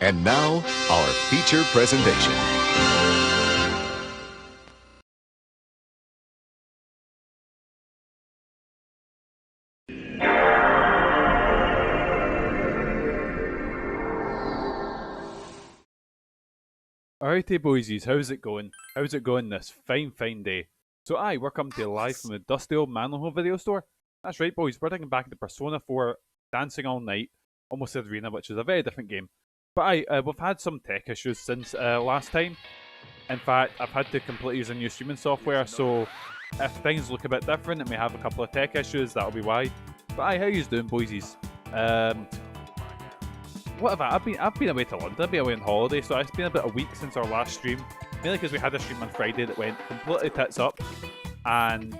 And now, our feature presentation. Alrighty boysies, how's it going? How's it going this fine day? So we're coming to you live from the dusty old Manhole video store. That's right boys, we're taking back into Persona 4 Dancing All Night, almost said Arena, which is a very different game. But we've had some tech issues since last time. In fact, I've had to completely use a new streaming software, so if things look a bit different and we have a couple of tech issues, that'll be why. But how you doing boysies? What have I've been away to London, I've been away on holiday, so it's been about a week since our last stream. Mainly because we had a stream on Friday that went completely tits up, and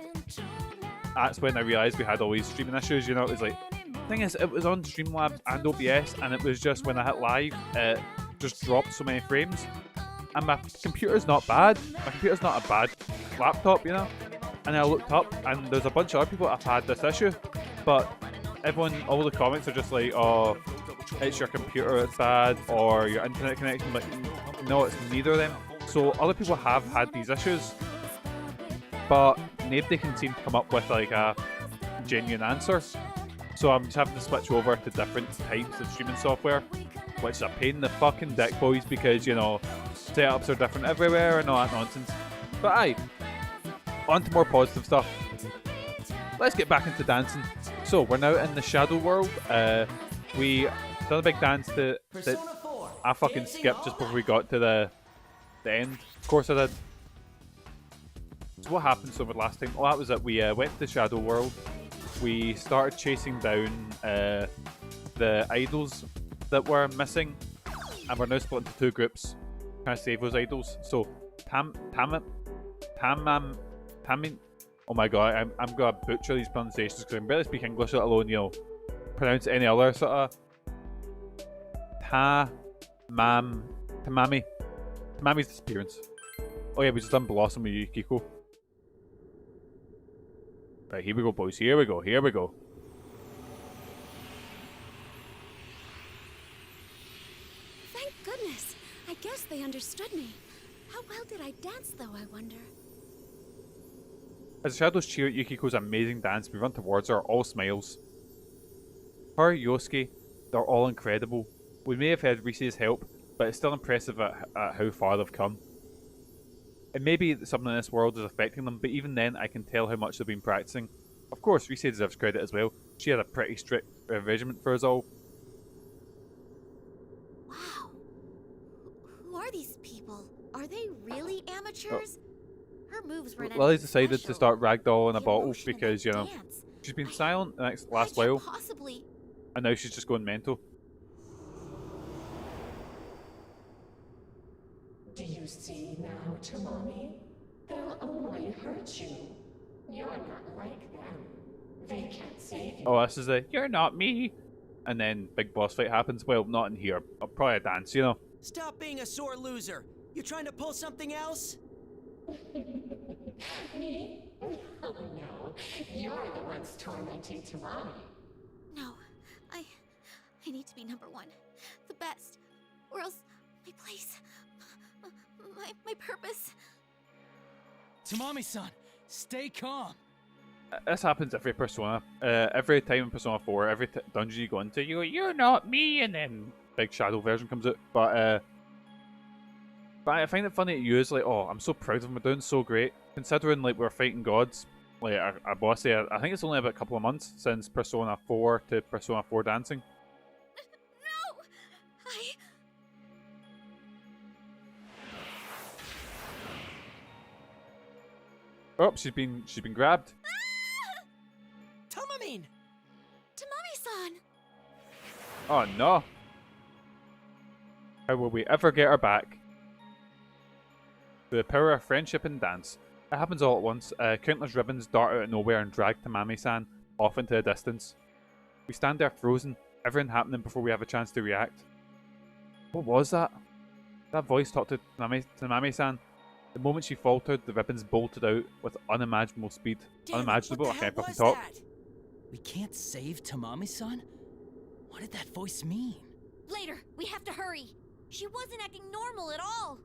that's when I realised we had all these streaming issues, you know. It was like, thing is, it was on Streamlabs and OBS, and it was just when I hit live, it just dropped so many frames. And my computer's not bad, my computer's not a bad laptop, you know. And I looked up, and there's a bunch of other people that have had this issue, but everyone, all the comments are just like, oh, it's your computer that's bad, or your internet connection. Like, no, it's neither of them. So other people have had these issues, but nobody can seem to come up with like a genuine answer. So I'm just having to switch over to different types of streaming software, which is a pain in the fucking dick, boys, because, you know, setups are different everywhere and all that nonsense. But on to more positive stuff. Let's get back into dancing. So we're now in the Shadow World. We done a big dance that I fucking skipped just before we got to the end. Of course I did. So what happened over the last time? Well, that was it. We went to the Shadow World. We started chasing down the idols that were missing, and we're now split into two groups trying to save those idols. So Tamami. Oh my god, I'm gonna butcher these pronunciations because I can barely speak English, let alone, you know, pronounce any other sort of Tamami's disappearance. Oh yeah, we just done Blossom with Yukiko. Right, here we go boys, here we go. Thank goodness. I guess they understood me. How well did I dance though, I wonder? As the shadows cheer at Yukiko's amazing dance, we run towards her, all smiles. Her, Youske, they're all incredible. We may have had Rise's help, but it's still impressive at how far they've come. It may be that something in this world is affecting them, but even then I can tell how much they've been practicing. Of course, Rise deserves credit as well. She had a pretty strict regiment for us all. Wow. Who are these people? Are they really amateurs? Her moves were Lily's decided to start ragdolling a bottle because, you know, she's been silent the last while, and now she's just going mental. Do you see now, Tamami? They'll only hurt you. You're not like them. They can't save you. Oh, this is you're not me. And then big boss fight happens. Well, not in here. Probably a dance, you know. Stop being a sore loser. You trying to pull something else? Me? Oh no, you're the ones tormenting Tamami. No, I need to be number one. The best. Or else my place. My purpose. Tamami-san, stay calm. This happens every Persona. Every time in Persona 4, every dungeon you go into, you go, you're not me, and then big shadow version comes out. But I find it funny to use, like, oh, I'm so proud of them, we're doing so great. Considering, like, we're fighting gods. Like, our boss here, I think it's only about a couple of months since Persona 4 to Persona 4 dancing. No! Oh, she's been grabbed. Tamami! Tamami-san! Oh no. How will we ever get her back? Through the power of friendship and dance. It happens all at once. Countless ribbons dart out of nowhere and drag Tamami-san off into the distance. We stand there frozen, everything happening before we have a chance to react. What was that? That voice talked to Tamami-san. The moment she faltered, the ribbons bolted out with unimaginable speed. Unimaginable? I can't fucking talk. We can't save Tamami-san? What did that voice mean? Later, we have to hurry. She wasn't acting normal at all.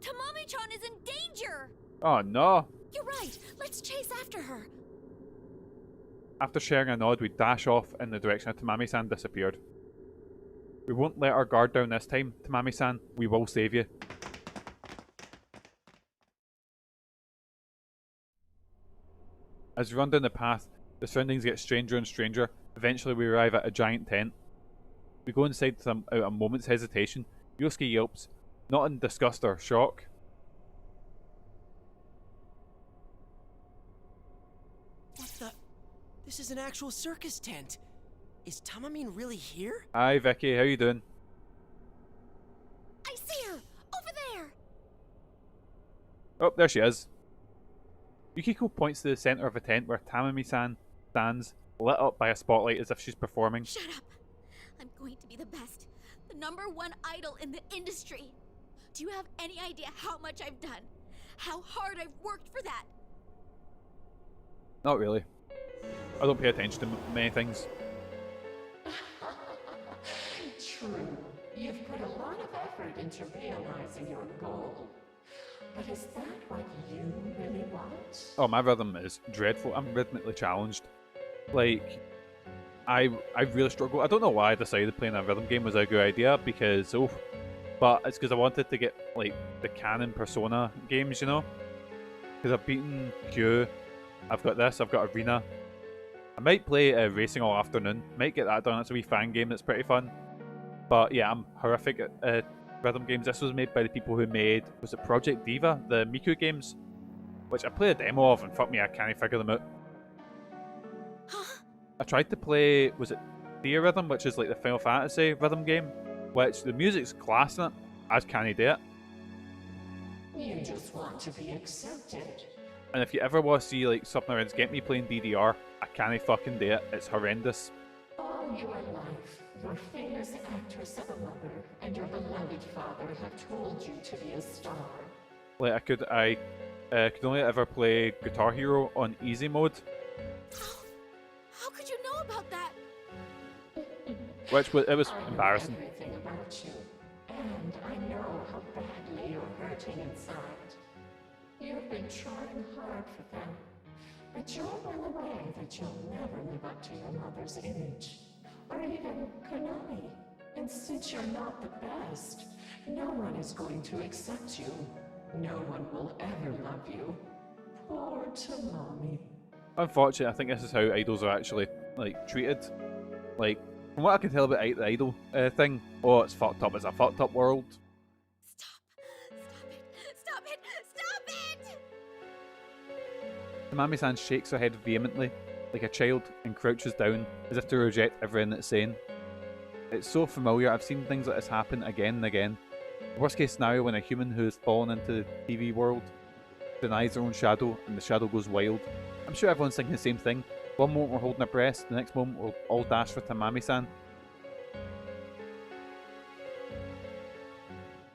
Tamami-chan is in danger. Oh no! You're right. Let's chase after her. After sharing a nod, we dash off in the direction of Tamami-san disappeared. We won't let our guard down this time, Tamami-san. We will save you. As we run down the path, the surroundings get stranger and stranger. Eventually we arrive at a giant tent. We go inside without a moment's hesitation. Youske yelps, not in disgust or shock. What the? This is an actual circus tent. Is Tamami really here? Hi Vicky, how you doing? I see her! Over there! Oh, there she is. Yukiko points to the centre of a tent where Tamami-san stands, lit up by a spotlight as if she's performing. Shut up! I'm going to be the best. The #1 idol in the industry. Do you have any idea how much I've done? How hard I've worked for that? Not really. I don't pay attention to many things. True. You've put a lot of effort into realizing your goal. But is that what you really want? Oh, my rhythm is dreadful. I'm rhythmically challenged. Like, I really struggle. I don't know why I decided playing a rhythm game was a good idea, because, but it's because I wanted to get, like, the canon Persona games, you know? Because I've beaten Q, I've got this, I've got Arena. I might play Racing All Afternoon, might get that done. That's a wee fan game that's pretty fun. But yeah, I'm horrific at rhythm games. This was made by the people who made, was it Project Diva? The Miku games? Which I played a demo of, and fuck me, I can't figure them out. I tried to play, was it Theorhythm, which is like the Final Fantasy rhythm game, which the music's class in it. I just can't do it. You just want to be accepted. And if you ever want to see like something around Get Me playing DDR, I can't fucking do it. It's horrendous. All your life, your famous actress and a mother and your beloved father have told you to be a star. Like I could only ever play Guitar Hero on easy mode. How could you know about that? Which was, it was embarrassing. I know everything about you, and I know how badly you're hurting inside. You've been trying hard for them, but you're well aware that you'll never live up to your mother's image, or even Konami. And since you're not the best, no one is going to accept you. No one will ever love you. Poor Tamami. Unfortunately, I think this is how idols are actually like treated. Like, from what I can tell about the idol thing, oh, it's fucked up. It's a fucked up world. Stop it! Stop it! Tamami-san shakes her head vehemently, like a child, and crouches down, as if to reject everything it's saying. It's so familiar. I've seen things like this happen again and again. The worst case scenario when a human who has fallen into the TV world denies their own shadow, and the shadow goes wild. I'm sure everyone's thinking the same thing. One moment we're holding our breath, the next moment we'll all dash for Tamami-san.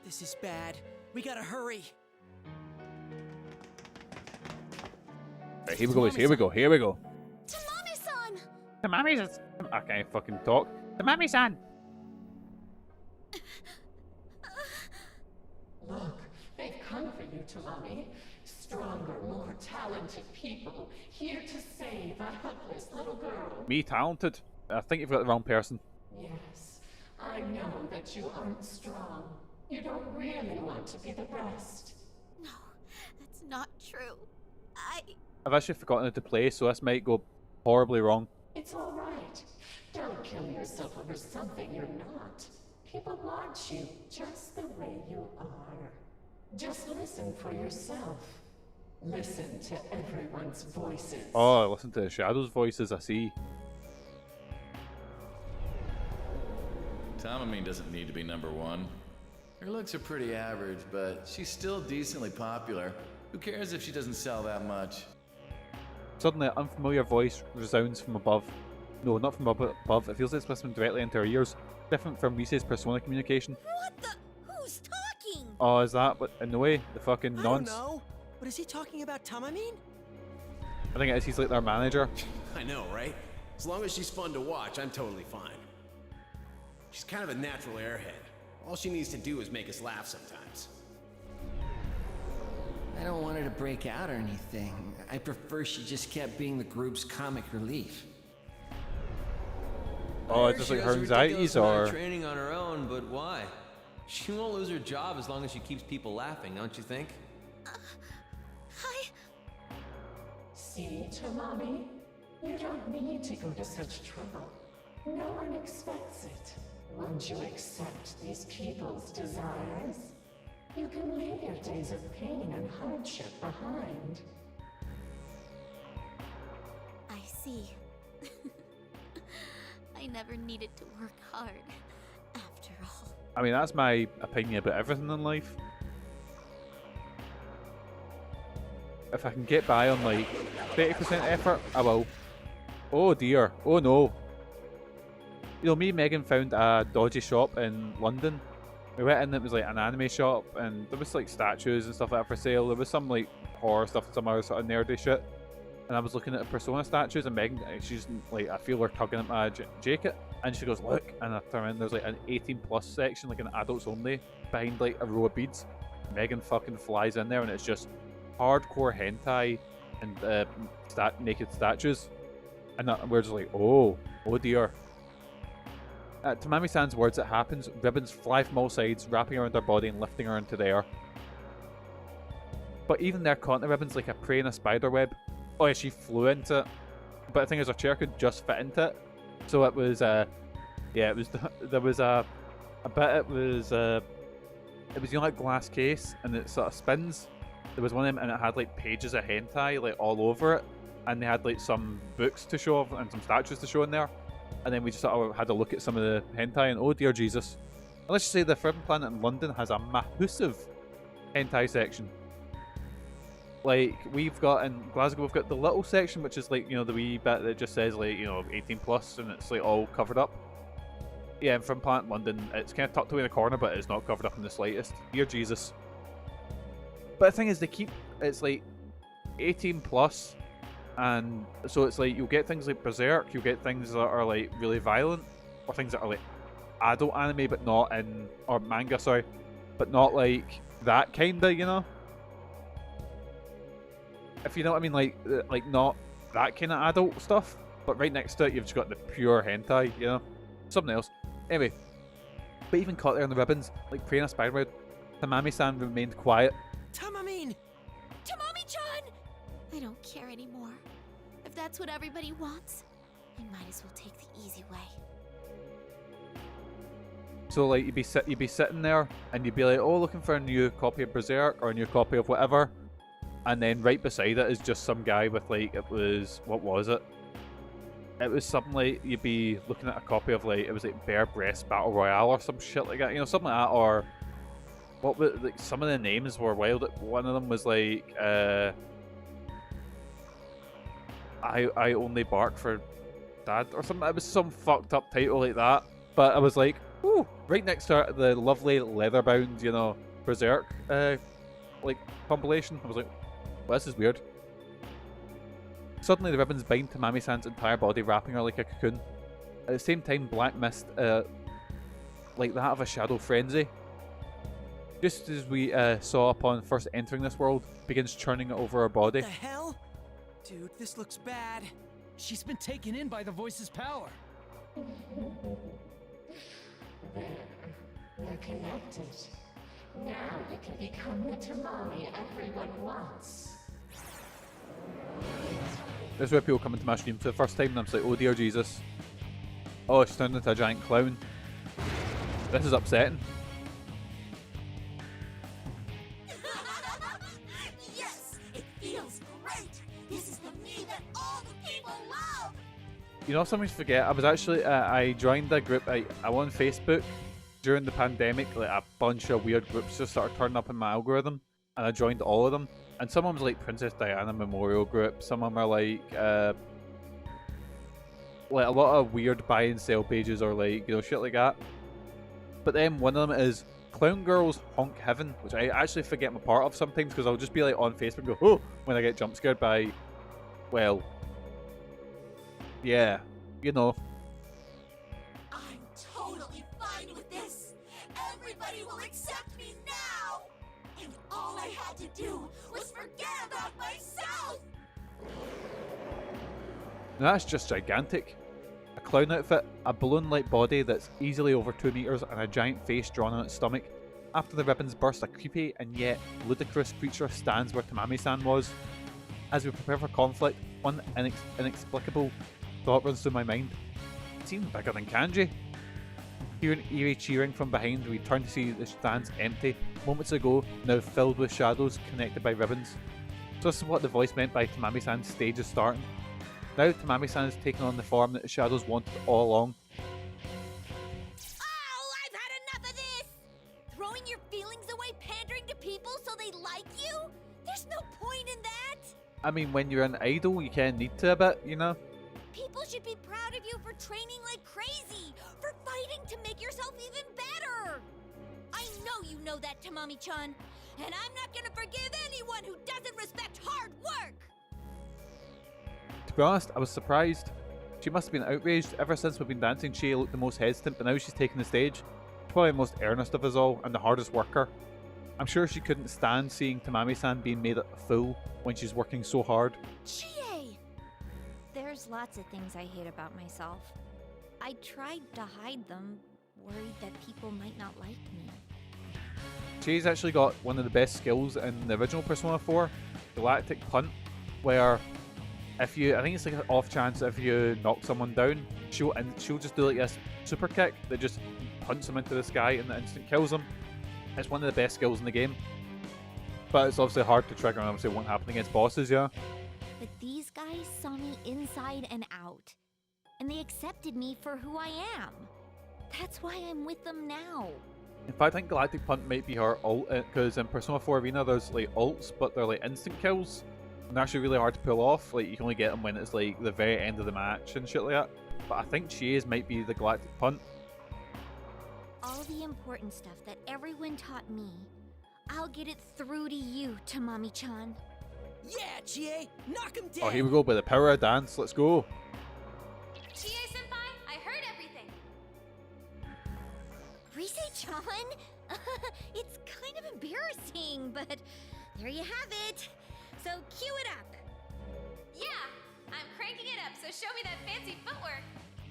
This is bad. We gotta hurry. Right, here we go, boys. Here we go. Here we go. Tamami-san! Tamami-san! I can't fucking talk. Tamami-san! Look, they've come for you, Tamami. Stronger, more talented people here to save a helpless little girl. Me talented? I think you've got the wrong person. Yes, I know that you aren't strong. You don't really want to be the best. No, that's not true. I've actually forgotten it to play, so this might go horribly wrong. It's all right. Don't kill yourself over something you're not. People want you just the way you are. Just listen for yourself. Listen to everyone's voices. Oh, listen to the Shadow's voices, I see. Tamami doesn't need to be #1. Her looks are pretty average, but she's still decently popular. Who cares if she doesn't sell that much? Suddenly, an unfamiliar voice resounds from above. No, not from above. It feels like it's whispering directly into our ears. Different from Rise's Persona communication. What the? Who's talking? Oh, is that what, in the way? The fucking I nonce? don't know. But is he talking about Tamami? I think it is. He's like their manager. I know, right? As long as she's fun to watch, I'm totally fine. She's kind of a natural airhead. All she needs to do is make us laugh sometimes. I don't want her to break out or anything. I prefer she just kept being the group's comic relief. Oh, it's just like her anxieties or... training on her own, but why? She won't lose her job as long as she keeps people laughing, don't you think? Hi. See, Tamami? You don't need to go to such trouble. No one expects it. Once you accept these people's desires, you can leave your days of pain and hardship behind. I see. I never needed to work hard, after all. I mean, that's my opinion about everything in life. If I can get by on like 30% effort, I will. Oh dear. Oh no. You know, me and Megan found a dodgy shop in London. We went in, it was like an anime shop, and there was like statues and stuff like that for sale. There was some like horror stuff, some other sort of nerdy shit. And I was looking at the Persona statues, and Megan, she's like, I feel her tugging at my jacket, and she goes, look, and I turn around, there's like an 18+ section, like an adults only, behind like a row of beads. Megan fucking flies in there, and it's just hardcore hentai and naked statues. And we're just like, oh dear. Tamami-san's words, it happens, ribbons fly from all sides, wrapping around her body and lifting her into the air. But even there, caught in the ribbons like a prey in a spider web. Oh yeah, she flew into it. But the thing is, her chair could just fit into it. So it was, yeah, it was, there was a bit, it was, you know, like glass case, and it sort of spins. There was one of them, and it had like pages of hentai like all over it. And they had like some books to show off and some statues to show in there. And then we just sort of had a look at some of the hentai, and oh dear Jesus. And let's just say the Forbidden Planet in London has a massive hentai section. Like, we've got in Glasgow, we've got the little section, which is like, you know, the wee bit that just says like, you know, 18+, and it's like all covered up. Yeah, in Forbidden Planet London, it's kind of tucked away in the corner, but it's not covered up in the slightest. Dear Jesus. But the thing is, they keep, it's like 18+, and so it's like, you'll get things like Berserk, you'll get things that are like really violent, or things that are like adult anime, but not in, or manga, sorry, but not like that kinda, you know? If you know what I mean, like not that kind of adult stuff, but right next to it, you've just got the pure hentai, you know? Something else. Anyway, but even caught there in the ribbons, like praying a spiderweb, Tamami-san remained quiet. Tamami! Tamami-chan! I don't care anymore. If that's what everybody wants, you might as well take the easy way. So like, you'd be sitting there, and you'd be like, oh, looking for a new copy of Berserk, or a new copy of whatever. And then right beside it is just some guy with like, it was, what was it? It was something like, you'd be looking at a copy of like, it was like Bare Breast Battle Royale or some shit like that, you know, something like that, or what was, like, some of the names were wild. One of them was like, I Only Bark for Dad or something. It was some fucked up title like that. But I was like, ooh, right next to the lovely leather-bound, you know, Berserk, like, compilation. I was like, well, this is weird. Suddenly the ribbons bind Tamami-san's entire body, wrapping her like a cocoon. At the same time, black mist, like that of a shadow frenzy, just as we saw upon first entering this world, begins churning over her body. What the hell? Dude, this looks bad. She's been taken in by the voice's power. There, you're connected. Now you can become the Tamami everyone wants. This is where people come into my stream for the first time, and I'm just like, oh dear Jesus. Oh, she's turned into a giant clown. This is upsetting. Yes! It feels great! This is the me that all the people love! You know, something to forget. I was actually, I joined a group, I on Facebook during the pandemic. Like a bunch of weird groups just started turning up in my algorithm, and I joined all of them. And some of them was like Princess Diana Memorial Group. Some of them are like a lot of weird buy and sell pages, or like, you know, shit like that. But then one of them is Clown Girls Honk Heaven, which I actually forget I'm a part of sometimes, because I'll just be like on Facebook and go, oh, when I get jump scared by, well, yeah, you know. I'm totally fine Nobody will accept me now! And all I had to do was forget about myself! Now that's just gigantic. A clown outfit, a balloon-like body that's easily over 2 meters, and a giant face drawn on its stomach. After the ribbons burst, a creepy and yet ludicrous creature stands where Tamami-san was. As we prepare for conflict, one inexplicable thought runs through my mind. It seems bigger than Kanji. Hearing eerie cheering from behind, we turn to see the stands empty, moments ago now filled with shadows connected by ribbons. So this is what the voice meant by Tamami-san's stage is starting. Now Tamami-san has taken on the form that the shadows wanted all along. Oh, I've had enough of this! Throwing your feelings away pandering to people so they like you? There's no point in that! I mean, when you're an idol, you kinda need to a bit, you know? People should be proud of you for training like crazy, for fighting to make yourself even better! I know you know that, Tamami-chan, and I'm not gonna forgive anyone who doesn't respect hard work! To be honest, I was surprised. She must have been outraged. Ever since we've been dancing, Chie looked the most hesitant, but now she's taking the stage. She's probably the most earnest of us all, and the hardest worker. I'm sure she couldn't stand seeing Tamami-san being made a fool when she's working so hard. Chie! There's lots of things I hate about myself. I tried to hide them, worried that people might not like me. Chie's actually got one of the best skills in the original Persona 4, Galactic Punt, where if you, I think it's like an off chance if you knock someone down, she'll just do like this super kick that just punts them into the sky and the instant kills them. It's one of the best skills in the game, but it's obviously hard to trigger and obviously won't happen against bosses, yeah. But these guys saw me inside and out, and they accepted me for who I am. That's why I'm with them now. In fact, I think Galactic Punt might be her ult, because in Persona 4 Arena there's like ults, but they're like instant kills. And they're actually really hard to pull off. Like, you can only get them when it's like the very end of the match and shit like that. But I think Chie's might be the Galactic Punt. All the important stuff that everyone taught me, I'll get it through to you, Tamami-chan. Yeah, Chie! Knock him down! Oh, here we go with the power of dance. Let's go. Chie-senpai, I heard everything! Rise-chan? It's kind of embarrassing, but there you have it. So cue it up. Yeah, I'm cranking it up, so show me that fancy footwork.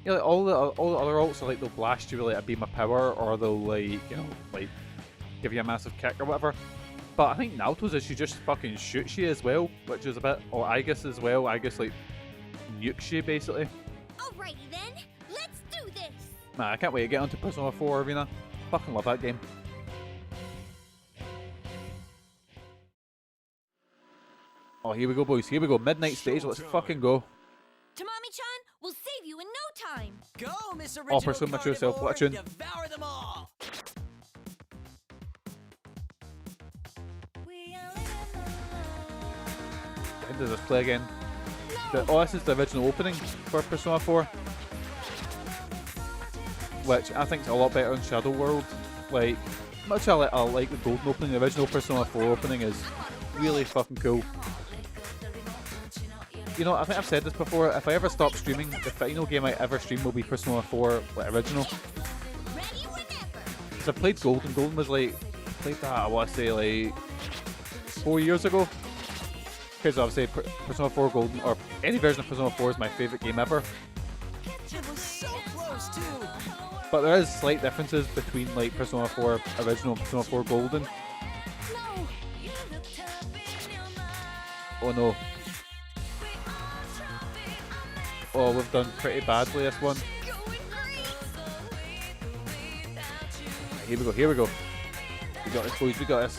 Yeah, like all the other ults are like they'll blast you with like a beam of power, or they'll like, you know, like give you a massive kick or whatever. But I think Naoto's is she just fucking shoots you as well, which is a bit, or I guess as well, I guess like nukes you basically. Alrighty then, let's do this. Man, I can't wait to get onto Persona 4 Arena. Fucking love that game. Oh, here we go, boys. Here we go. Midnight stage. Let's fucking go. Tamami-chan will save you in no time. Go, Miss Original Pursue mature self. Carnivore, What a tune. devour them all! When does this play again? Oh, this is the original opening for Persona 4. Which I think is a lot better than Shadow World. Like, much I like the golden opening, the original Persona 4 opening is really fucking cool. You know, I think I've said this before, if I ever stop streaming, the final game I ever stream will be Persona 4 like, original. Because I played Golden. Golden was like, I played that, I want to say like 4 years ago. Because obviously Persona 4 Golden, or any version of Persona 4 is my favourite game ever. It was so close too! But there is slight differences between like Persona 4 original and Persona 4 Golden. Oh no. Oh, we've done pretty badly this one. Here we go, here we go. We got this, boys, we got this.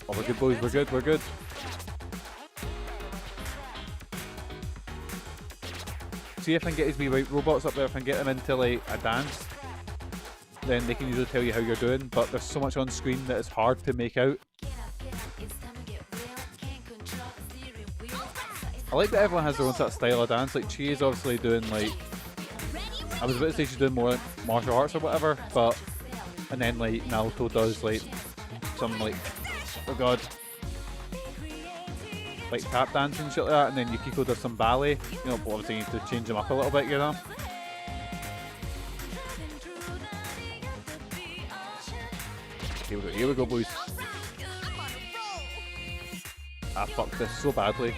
Oh, we're good, boys, we're good, we're good. See if I can get these wee robots up there, if I can get them into like a dance, then they can usually tell you how you're doing, but there's so much on screen that it's hard to make out. I like that everyone has their own sort of style of dance, like Chie is obviously doing like, I was about to say she's doing more like martial arts or whatever, but, and then like Naoto does like some like, oh god. like tap dancing and shit like that, and then Yukiko does some ballet. You know, but obviously you need to change them up a little bit, you know. Here we go, boys. I fucked this so badly.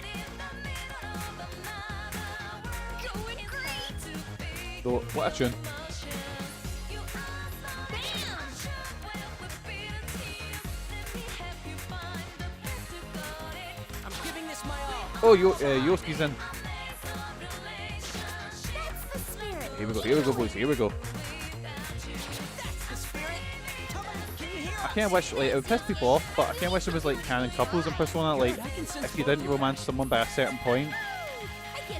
Though, what a tune. Oh, Yosuke's in. Here we go, boys, here we go. I kind of wish, like, it would piss people off, but I kind of wish there was, like, canon couples in Persona, like, if you didn't romance someone by a certain point,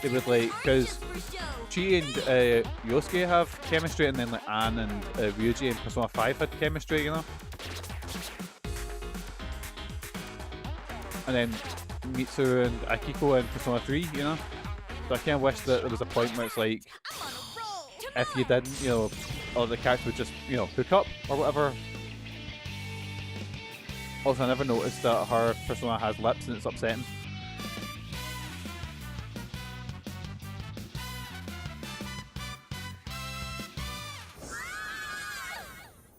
they would, like, because Chie and Youske have chemistry, and then, like, Anne and Ryuji in Persona 5 had chemistry, you know? And then Mitsu and Akiko in Persona 3, you know? So I kind of wish that there was a point where it's like, if you didn't, you know, or the character would just, you know, hook up or whatever. Also, I never noticed that her Persona has lips and it's upsetting.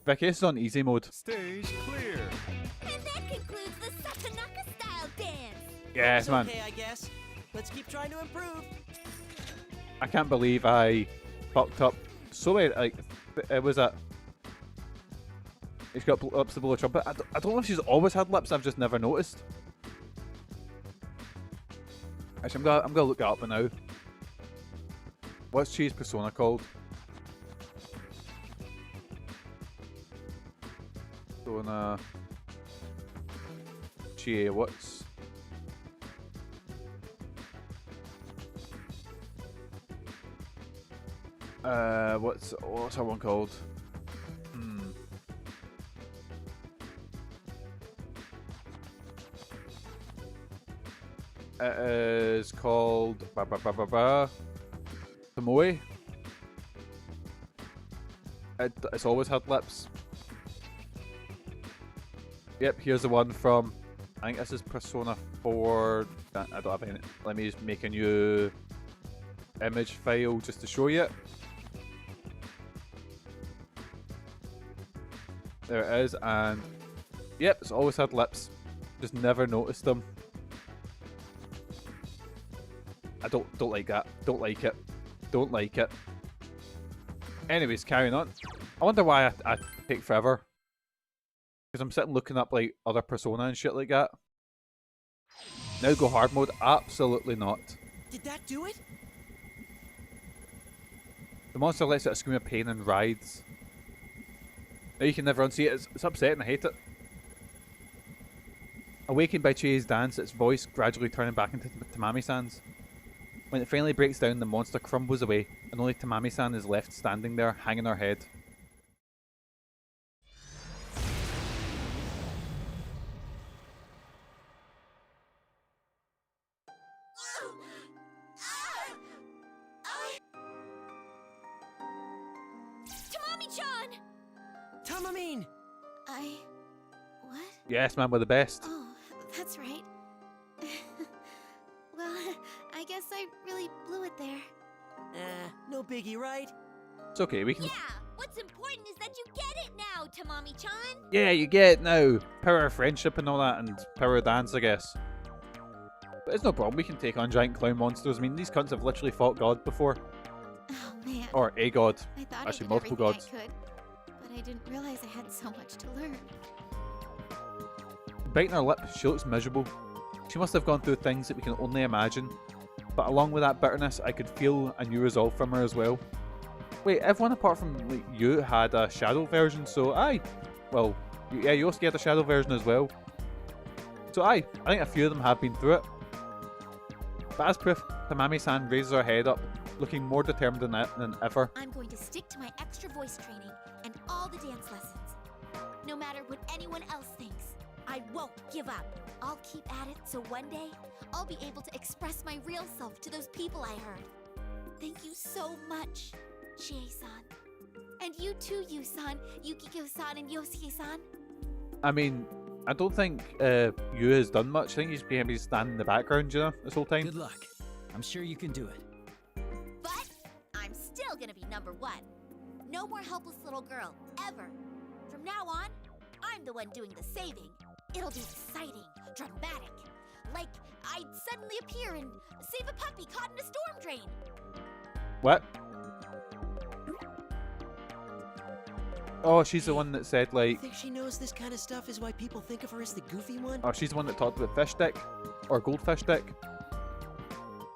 Vicky, this is on easy mode. Stage clear. And that concludes the Satanaka style dance. Yes, man. Okay, I guess. Let's keep trying to improve. I can't believe I fucked up so many. Like, it was a. She's got lips to blow a trumpet. I don't know if she's always had lips. I've just never noticed. Actually, I'm gonna look it up now. What's Chie's persona called? Persona Chie. What's her one called? It is called Tomoe. It's always had lips. Yep, here's the one from, I think this is Persona 4. I don't have any. Let me just make a new image file just to show you. There it is, and yep, it's always had lips. Just never noticed them. I don't like that. Don't like it. Don't like it. Anyways, carrying on. I wonder why I take forever. Because I'm sitting looking up like other Persona and shit like that. Now go hard mode? Absolutely not. Did that do it? The monster lets out a scream of pain and writhes. Now you can never unsee it. It's upsetting. I hate it. Awakened by Chie's dance, its voice gradually turning back into Tamami-san's. When it finally breaks down, the monster crumbles away, and only Tamami-san is left standing there, hanging her head. Tamami-chan! Tamamine! What? Yes, man, we're the best. Oh, that's right. Well, I guess I really blew it there. No biggie, right? It's okay, we can... Yeah! What's important is that you get it now, Tamami-chan! Yeah, you get it now. Power of friendship and all that, and power of dance, I guess. But it's no problem, we can take on giant clown monsters. I mean, these cunts have literally fought God before. Oh, man. Or a god. I thought Actually, I did multiple gods. everything I could, but I didn't realize I had so much to learn. Biting her lip, she looks miserable. She must have gone through things that we can only imagine. But along with that bitterness, I could feel a new resolve from her as well. Wait, everyone apart from like, you had a shadow version, so aye. Well, yeah, Yosuke had a shadow version as well. So aye, I think a few of them have been through it. But as proof, Tamami-san raises her head up, looking more determined than ever. I'm going to stick to my extra voice training and all the dance lessons. No matter what anyone else thinks, I won't give up. I'll keep at it so one day, I'll be able to express my real self to those people I heard. Thank you so much, Chie-san. And you too, Yu-san, Yukiko-san, and Yosuke-san. I mean, I don't think Yu has done much. I think he's maybe standing in the background, you know, this whole time. Good luck. I'm sure you can do it. But I'm still gonna be number 1. No more helpless little girl, ever. From now on, I'm the one doing the saving. It'll be exciting, dramatic. Like I'd suddenly appear and save a puppy caught in a storm drain. What? Oh, she's the one that said, I like... think she knows this kind of stuff is why people think of her as the goofy one? Oh, she's the one that talked about fish stick. Or goldfish stick.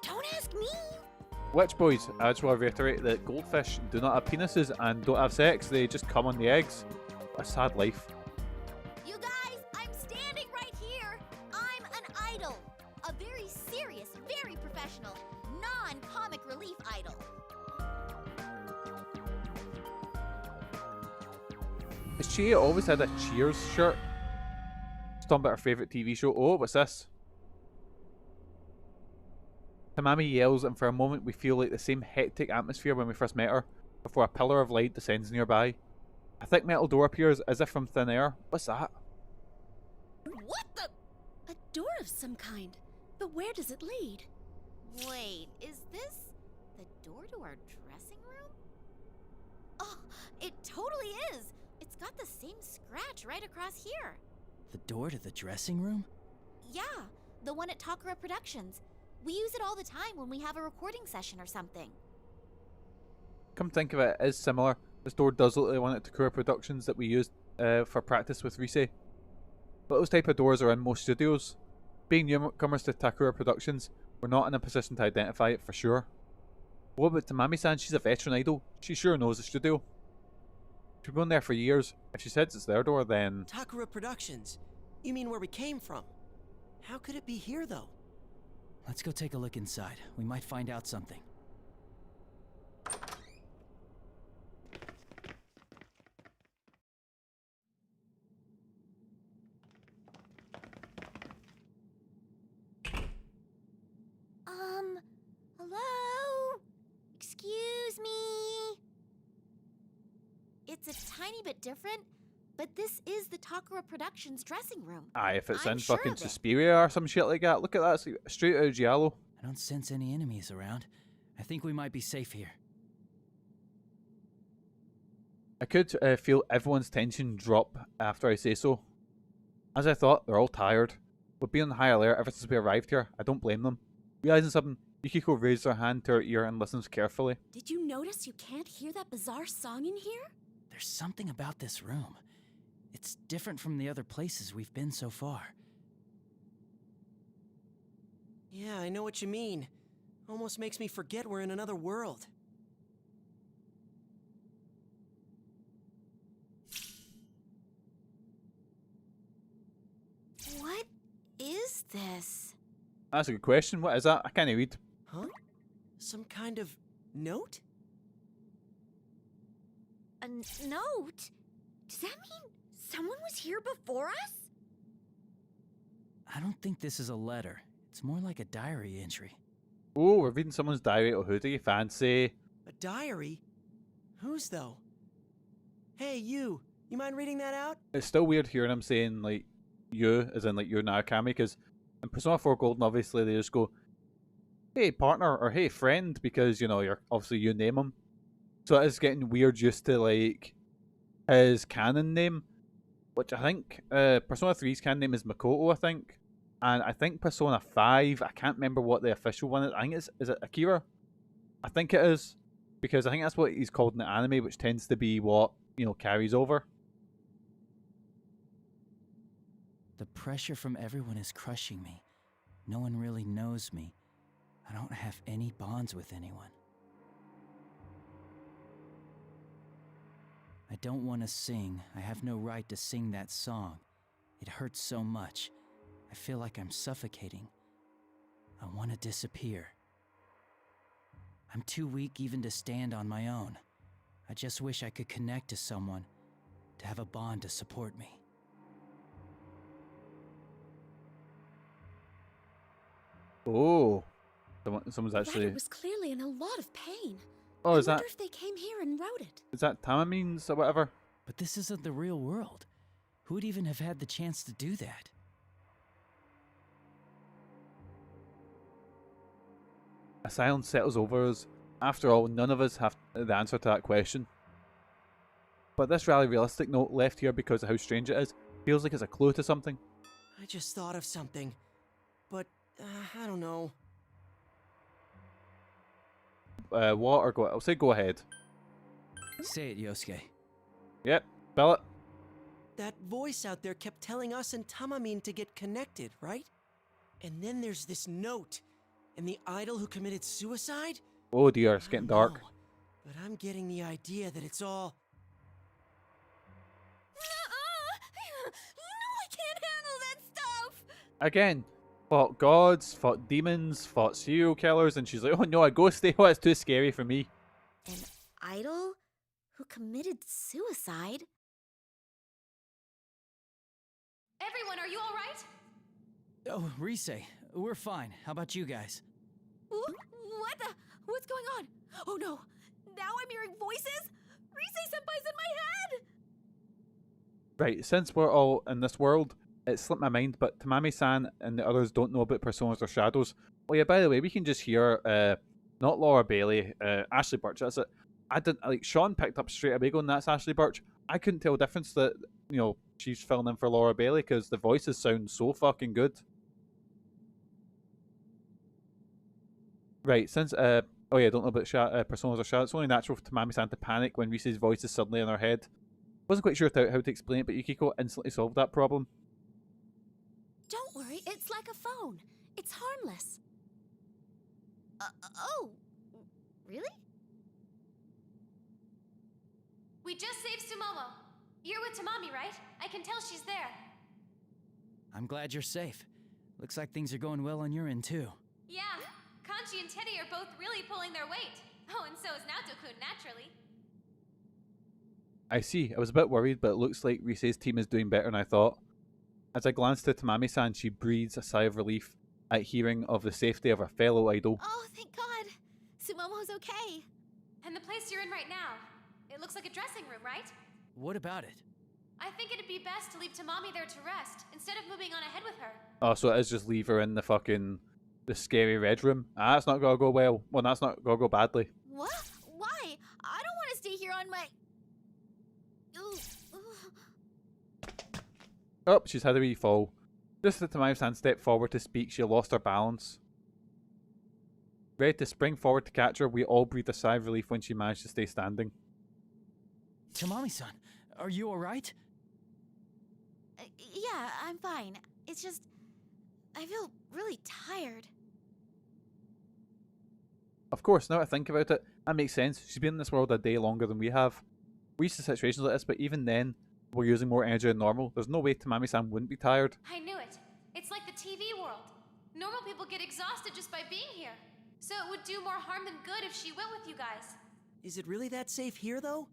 Don't ask me. Which, boys, I just want to reiterate that goldfish do not have penises and don't have sex. They just come on the eggs. What a sad life. You guys, I'm standing right here. I'm an idol. A very serious, very professional, non-comic relief idol. Has Chie always had a Cheers shirt? She's talking about her favourite TV show. Oh, what's this? Tamami yells, and for a moment we feel like the same hectic atmosphere when we first met her, before a pillar of light descends nearby. A thick metal door appears, as if from thin air. What's that? What the? A door of some kind. But where does it lead? Wait, is this the door to our dressing room? Oh, it totally is. It's got the same scratch right across here. The door to the dressing room? Yeah, the one at Takara Productions. We use it all the time when we have a recording session or something. Come think of it, it is similar. This door does look like the one at Takara Productions that we used for practice with Rise. But those type of doors are in most studios. Being newcomers to Takara Productions, we're not in a position to identify it for sure. What about Tamami-san? She's a veteran idol. She sure knows the studio. She's been going there for years. If she says it's their door, then... Takara Productions? You mean where we came from? How could it be here, though? Let's go take a look inside. We might find out something. Hello? Excuse me? It's a tiny bit different, but this is the Takara Productions dressing room. Aye, if it's I'm in sure fucking of it. Suspiria or some shit like that. Look at that, it's like straight out of Giallo. I don't sense any enemies around. I think we might be safe here. I could feel everyone's tension drop after I say so. As I thought, they're all tired. We've been on high alert ever since we arrived here. I don't blame them. Realizing something, Yukiko raises her hand to her ear and listens carefully. Did you notice you can't hear that bizarre song in here? There's something about this room. It's different from the other places we've been so far. Yeah, I know what you mean. Almost makes me forget we're in another world. What is this? That's a good question. What is that? I can't read. Huh? Some kind of note? A note? Does that mean someone was here before us? I don't think this is a letter. It's more like a diary entry. Oh, we're reading someone's diary. Oh, who do you fancy? A diary? Whose, though? Hey, you mind reading that out? It's still weird hearing him saying, like, you, as in, like, you're Naokami, because in Persona 4 Golden, obviously, they just go, hey, partner, or hey, friend, because, you know, you're obviously you name him. So it is getting weird used to, like, his canon name, which I think Persona 3's canon name is Makoto, I think. And I think Persona 5, I can't remember what the official one is. I think is it Akira? I think it is. Because I think that's what he's called in the anime, which tends to be what, you know, carries over. The pressure from everyone is crushing me. No one really knows me. I don't have any bonds with anyone. I don't want to sing. I have no right to sing that song. It hurts so much. I feel like I'm suffocating. I want to disappear. I'm too weak even to stand on my own. I just wish I could connect to someone, to have a bond to support me. Oh. Someone's That actually... it was clearly in a lot of pain. Oh, is I that... wonder if they came here and wrote it. Is that Tamami's or whatever? But this isn't the real world. Who'd even have had the chance to do that? A silence settles over us. After all, none of us have the answer to that question. But this rally realistic note left here because of how strange it is feels like it's a clue to something. I just thought of something, but I don't know. What or go? I'll say go ahead. Say it, Youske. Yep, spell it. That voice out there kept telling us and Tamami to get connected, right? And then there's this note. And the idol who committed suicide? Oh dear, it's getting dark. No, but I'm getting the idea that it's all... No, I can't handle that stuff! Again, fought gods, fought demons, fought serial killers, and she's like, oh no, a ghost day, oh, it's too scary for me. An idol who committed suicide? Everyone, are you all right? Oh, Rise, we're fine. How about you guys? What the? What's going on? Oh no! Now I'm hearing voices? Rise-senpai's in my head! Right, since we're all in this world, it slipped my mind, but Tamami-san and the others don't know about personas or shadows. Oh yeah, by the way, we can just hear, not Laura Bailey, Ashley Birch, that's it. I didn't, like, Sean picked up straight away going, that's Ashley Birch. I couldn't tell the difference that, you know, she's filling in for Laura Bailey because the voices sound so fucking good. Right, since, oh yeah, I don't know about personas or shadows. It's only natural for Tamami-san to panic when Rise's voice is suddenly in her head. Wasn't quite sure how to explain it, but Yukiko instantly solved that problem. Don't worry, it's like a phone. It's harmless. Oh, really? We just saved Sumomo. You're with Tamami, right? I can tell she's there. I'm glad you're safe. Looks like things are going well on your end, too. Yeah, Kanchi and Teddy are both really pulling their weight. Oh, and so is Naoto-kun, naturally. I see. I was a bit worried, but it looks like Rise's team is doing better than I thought. As I glanced at Tamami-san, she breathes a sigh of relief at hearing of the safety of her fellow idol. Oh, thank God. Sumomo's okay. And the place you're in right now, it looks like a dressing room, right? What about it? I think it'd be best to leave Tamami there to rest, instead of moving on ahead with her. Oh, so it is just leave her in the scary red room. Ah, that's not gonna go well. Well, that's not gonna go badly. What? Why? I don't want to stay here on my... Oh, she's had a wee fall. Just as Tamami-san stepped forward to speak, she lost her balance. Ready to spring forward to catch her, we all breathed a sigh of relief when she managed to stay standing. Tamami-san, are you alright? Yeah, I'm fine. It's just... I feel really tired. Of course, now that I think about it, that makes sense. She's been in this world a day longer than we have. We're used to situations like this, but even then, we're using more energy than normal. There's no way Tamami-san wouldn't be tired. I knew it. It's like the TV world. Normal people get exhausted just by being here. So it would do more harm than good if she went with you guys. Is it really that safe here, though?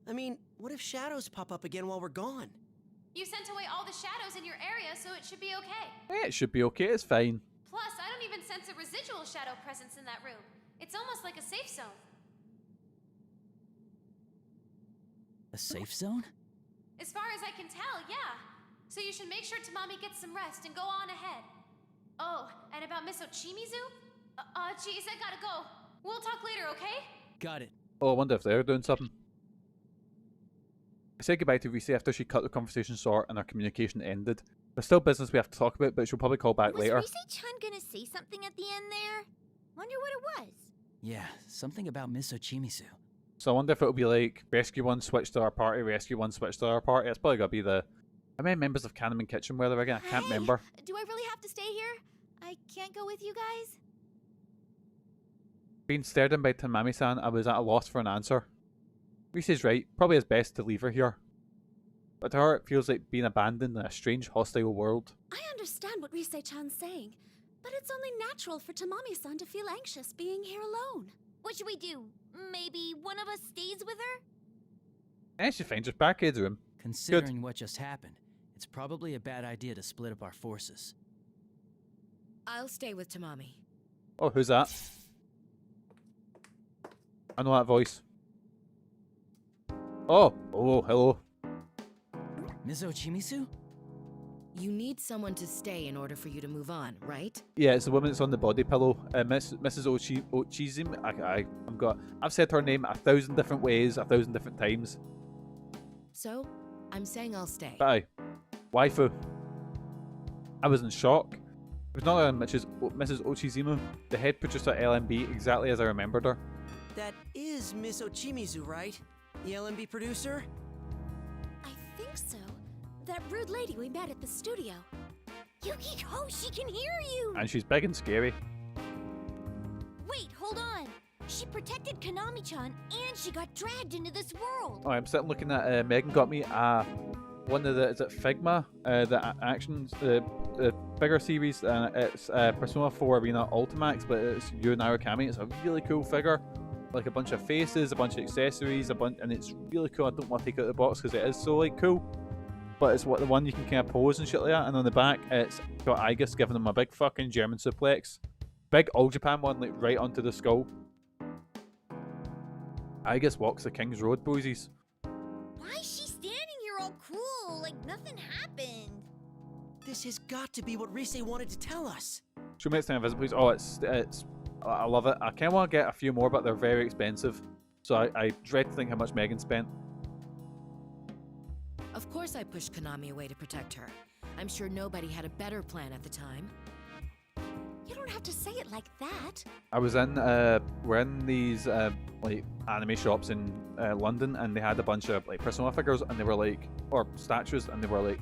I mean, what if shadows pop up again while we're gone? You sent away all the shadows in your area, so it should be okay. Yeah, it should be okay, it's fine. Plus, I don't even sense a residual shadow presence in that room. It's almost like a safe zone. A safe zone? As far as I can tell, yeah. So you should make sure Tamami gets some rest and go on ahead. Oh, and about Miss Ochimizu? Geez, I gotta go. We'll talk later, okay? Got it. Oh, I wonder if they're doing something. I said goodbye to Rise after she cut the conversation short and our communication ended. There's still business we have to talk about, but she'll probably call back later. Was Rise-chan gonna say something at the end there? Wonder what it was. Yeah, something about Miss Ochimizu. So I wonder if it'll be like, rescue one, switch to our party, rescue one, switch to our party. It's probably gonna be the... How many members of Kahneman Kitchen were there again? I can't remember. Do I really have to stay here? I can't go with you guys? Being stared in by Tamami-san, I was at a loss for an answer. Rise's right, probably is best to leave her here. But to her, it feels like being abandoned in a strange, hostile world. I understand what Rise-chan's saying, but it's only natural for Tamami-san to feel anxious being here alone. What should we do? Maybe one of us stays with her? Eh, she's fine, just barricade the room. Considering what just happened, it's probably a bad idea to split up our forces. I'll stay with Tamami. Oh, who's that? I know that voice. Oh, hello. Ms. Ochimizu? You need someone to stay in order for you to move on, right? Yeah, it's the woman that's on the body pillow. Mrs. Ochizim. I've said her name 1,000 different ways, 1,000 different times. So, I'm saying I'll stay. But aye, waifu. I was in shock. It was not Mrs. Ochizimu, the head producer at LMB, exactly as I remembered her. That is Miss Ochimizu, right? The LMB producer? I think so. That rude lady we met at the studio. Yukiko, she can hear you! And she's big and scary. Wait, hold on. She protected Konami-chan and she got dragged into this world. Oh, I'm sitting looking at Megan got me one of the, is it Figma? The actions, the figure series. It's Persona 4 Arena Ultimax, but it's Yu Narukami. It's a really cool figure. Like a bunch of faces, a bunch of accessories, and it's really cool. I don't want to take it out of the box because it is so like cool. But it's the one you can kind of pose and shit like that. And on the back, it's got Aigis giving him a big fucking German suplex. Big All Japan one, like right onto the skull. Aigis walks the King's Road, boysies. Why is she standing here all cool? Like nothing happened. This has got to be what Rise wanted to tell us. Show me next time I visit, please. Oh, it's I love it. I kind of want to get a few more, but they're very expensive. So I dread to think how much Megan spent. Of course I pushed Konami away to protect her. I'm sure nobody had a better plan at the time. You don't have to say it like that. I was in, we're in these like anime shops in London, and they had a bunch of like Persona figures, and they were like, or statues, and they were like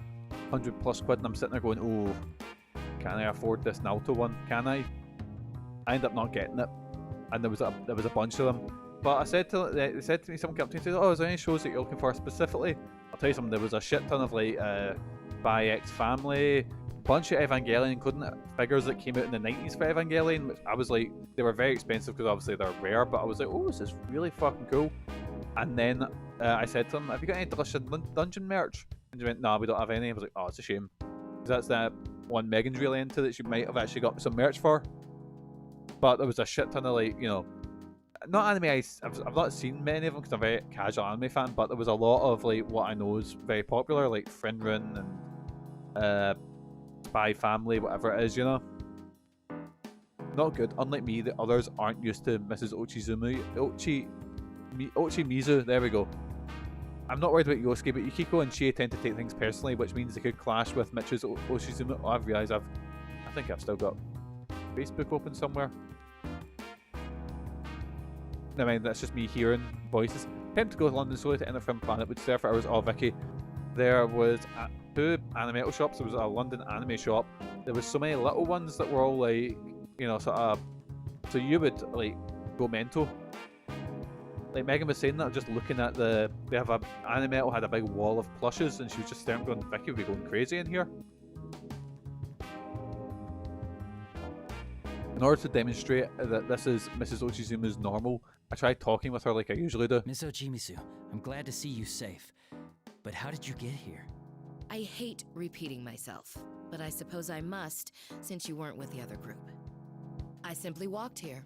100+ quid, and I'm sitting there going, oh, can I afford this Naoto one? Can I? I ended up not getting it, and there was a bunch of them. But I said to they said to me, someone came up to me and said, oh, is there any shows that you're looking for specifically? I'll tell you something, there was a shit ton of like by X Family, bunch of Evangelion, including figures that came out in the 90s for Evangelion, which I was like, they were very expensive because obviously they're rare, but I was like, oh, this is really fucking cool. And then I said to them, have you got any Delicious Dungeon merch? And they went, no, we don't have any. I was like, oh, it's a shame. Because that's that one Megan's really into that she might have actually got some merch for. But there was a shit ton of like, you know, not anime, I've not seen many of them because I'm a very casual anime fan, but there was a lot of like what I know is very popular, like Friendrun and Spy Family, whatever it is, you know. Not good. Unlike me, the others aren't used to Mrs. Ochimizu. There we go. I'm not worried about Youske, but Yukiko and Chie tend to take things personally, which means they could clash with Mrs. Ochizumi. Oh, I've realised I think I've still got Facebook open somewhere. Never mind, that's just me hearing voices. Attempt to go to London solely to enter from Planet would serve for hours. Oh, Vicky. There was two Animetal shops. There was a London anime shop. There was so many little ones that were all like, you know, sort of. So you would like go mental. Like Megan was saying that, just looking at they have a Animetal had a big wall of plushes, and she was just staring, going, Vicky would be going crazy in here. In order to demonstrate that this is Mrs. Ochizumi's normal, I tried talking with her like I usually do. Miss Ochimizu, I'm glad to see you safe. But how did you get here? I hate repeating myself, but I suppose I must since you weren't with the other group. I simply walked here.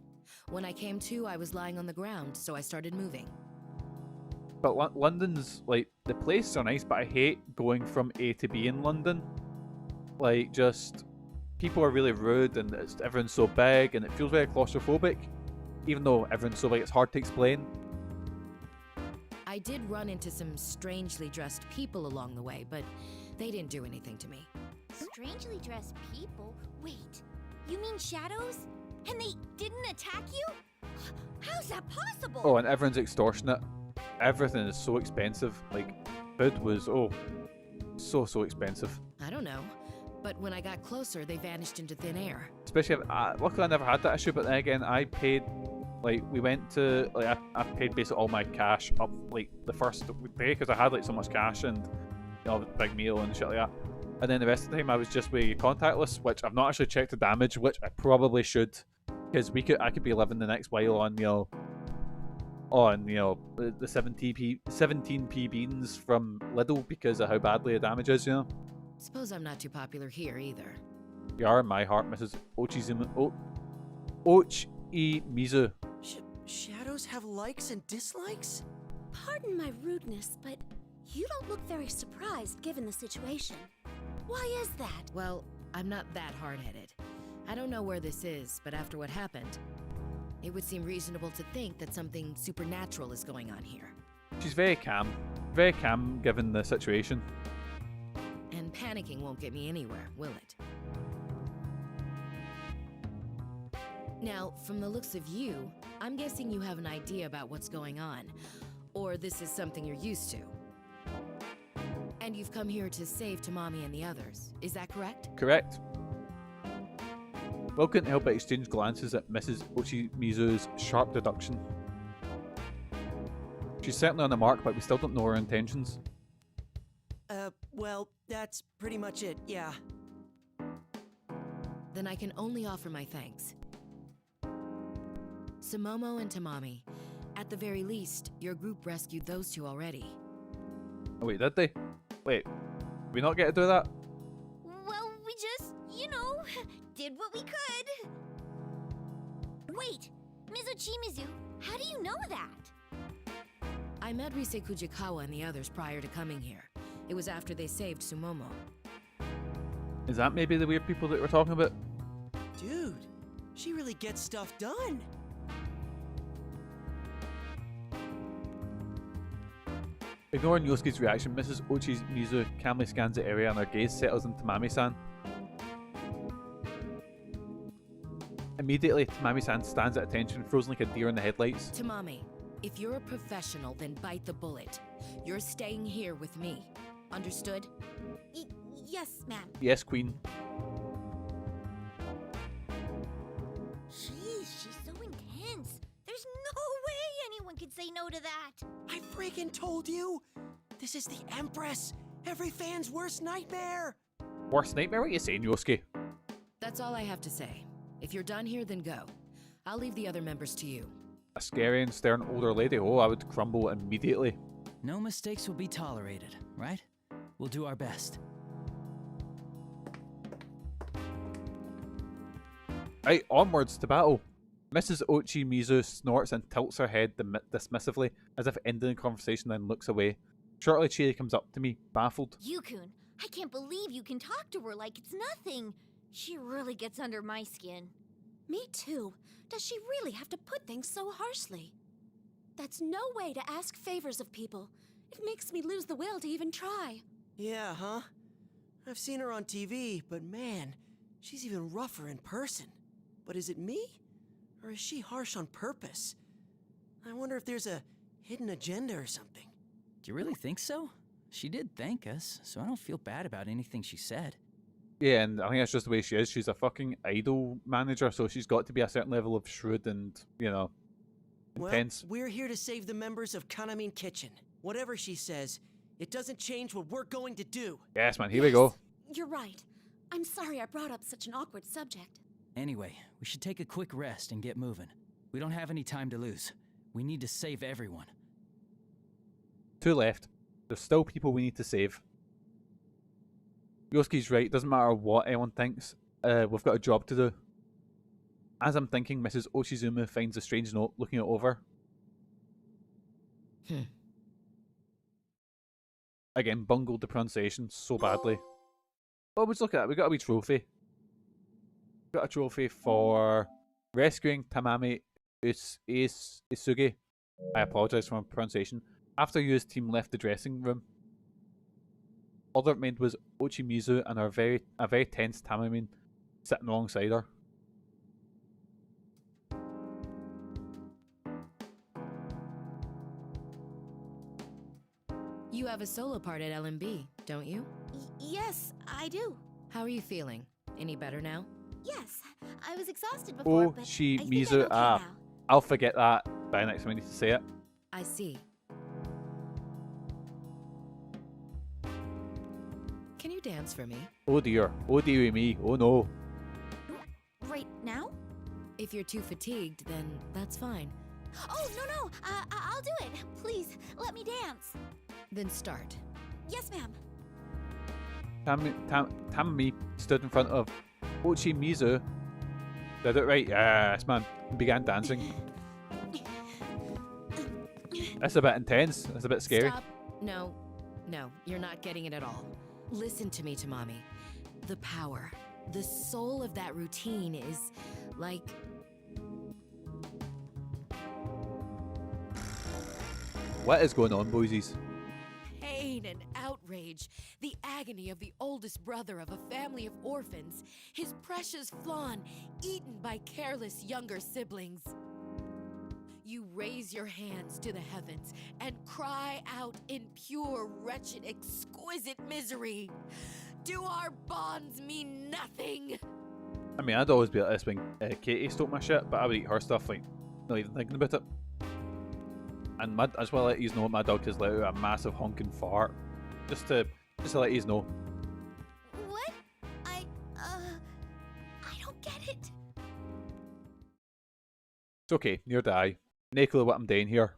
When I came to, I was lying on the ground, so I started moving. But London's, like, the places are nice, but I hate going from A to B in London. Like, just, people are really rude, and everyone's so big, and it feels very claustrophobic. Even though everyone's so big, it's hard to explain. I did run into some strangely dressed people along the way, but they didn't do anything to me. Strangely dressed people? Wait, you mean shadows? And they didn't attack you? How's that possible? Oh, and everyone's extortionate. Everything is so expensive. Like, food was, so expensive. I don't know, but when I got closer, they vanished into thin air. Especially, luckily I never had that issue, but then again, I paid, like, we went to, like, I paid basically all my cash up, like, the first day, because I had, like, so much cash and, you know, big meal and shit like that. And then the rest of the time I was just with contactless, which I've not actually checked the damage, which I probably should. Because I could be living the next while on, you know, the 17p beans from Lidl because of how badly the damage is, you know. Suppose I'm not too popular here either. You are in my heart, Mrs. You don't look very surprised given the situation. Why is that? Well, I'm not that hard-headed. I don't know where this is, but after what happened, it would seem reasonable to think that something supernatural is going on here. She's very calm given the situation. And panicking won't get me anywhere, will it? Now, from the looks of you, I'm guessing you have an idea about what's going on. Or this is something you're used to. And you've come here to save Tamami and the others, is that correct? Correct. Will couldn't help but exchange glances at Mrs. Ochimizu's sharp deduction. She's certainly on the mark, but we still don't know her intentions. Well, that's pretty much it, yeah. Then I can only offer my thanks. Momo and Tamami, at the very least, your group rescued those two already. Oh wait, did they? Wait, did we not get to do that? Well, we just, did what we could. Wait, Ms. Ochimizu, how do you know that? I met Rise Kujikawa and the others prior to coming here. It was after they saved Sumomo. Is that maybe the weird people that we're talking about? Dude, she really gets stuff done. Ignoring Yosuke's reaction, Mrs. Ochimizu calmly scans the area and her gaze settles on Tamami-san. Immediately, Tamami-san stands at attention, frozen like a deer in the headlights. Tamami, if you're a professional, then bite the bullet. You're staying here with me. Understood? Yes, ma'am. Yes, Queen. Jeez, she's so intense. There's no way anyone could say no to that. I freaking told you! This is the Empress! Every fan's worst nightmare! Worst nightmare? What are you saying, Youske? That's all I have to say. If you're done here, then go. I'll leave the other members to you. A scary and stern older lady? Oh, I would crumble immediately. No mistakes will be tolerated, right? We'll do our best. Right, onwards to battle. Mrs. Ochimizu snorts and tilts her head dismissively, as if ending the conversation, then looks away. Shortly, Chie comes up to me, baffled. Yukun, I can't believe you can talk to her like it's nothing. She really gets under my skin. Me too. Does she really have to put things so harshly? That's no way to ask favors of people. It makes me lose the will to even try. Yeah, huh? I've seen her on TV, but man, she's even rougher in person. But is it me? Or is she harsh on purpose? I wonder if there's a hidden agenda or something. Do you really think so? She did thank us, so I don't feel bad about anything she said. Yeah, and I think that's just the way she is. She's a fucking idol manager, so she's got to be a certain level of shrewd and, intense. Well, we're here to save the members of Kaname Kitchen. Whatever she says, it doesn't change what we're going to do. Yes, man, here we go. You're right. I'm sorry I brought up such an awkward subject. Anyway, we should take a quick rest and get moving. We don't have any time to lose. We need to save everyone. 2 left. There's still people we need to save. Yosuke's right, doesn't matter what anyone thinks, we've got a job to do. As I'm thinking, Mrs. Oshizumu finds a strange note, looking it over. Again, bungled the pronunciation so badly. But let's look at it, we got a wee trophy. Got a trophy for rescuing Tamami Uesugi. I apologise for my pronunciation. After Yu's team left the dressing room. All that remained was Ochimizu and a very tense Tamami sitting alongside her. You have a solo part at LMB, don't you? Yes, I do. How are you feeling? Any better now? Yes, I was exhausted before, but I think I'm okay now. I'll forget that by next time I need to say it. I see. Can you dance for me? Oh dear me, oh no. Right now? If you're too fatigued, then that's fine. Oh, no, I'll do it. Please, let me dance. Then start. Yes, ma'am. Tamami stood in front of Ochimizu. Did it right? Yes, man. And began dancing. That's a bit intense. That's a bit scary. Stop. No. No, you're not getting it at all. Listen to me, Tamami. The power, the soul of that routine is like... What is going on, boysies? pain and outrage, the agony of the oldest brother of a family of orphans, his precious flawn eaten by careless younger siblings. You raise your hands to the heavens and cry out in pure, wretched, exquisite misery. Do our bonds mean nothing? I mean, I'd always be like this when Katie stole my shit, but I would eat her stuff, like, not even thinking about it. And I just want to let you know my dog has let out a massive honking fart. Just to let you know. What? I don't get it. It's okay, near to I. No clue what I'm doing here.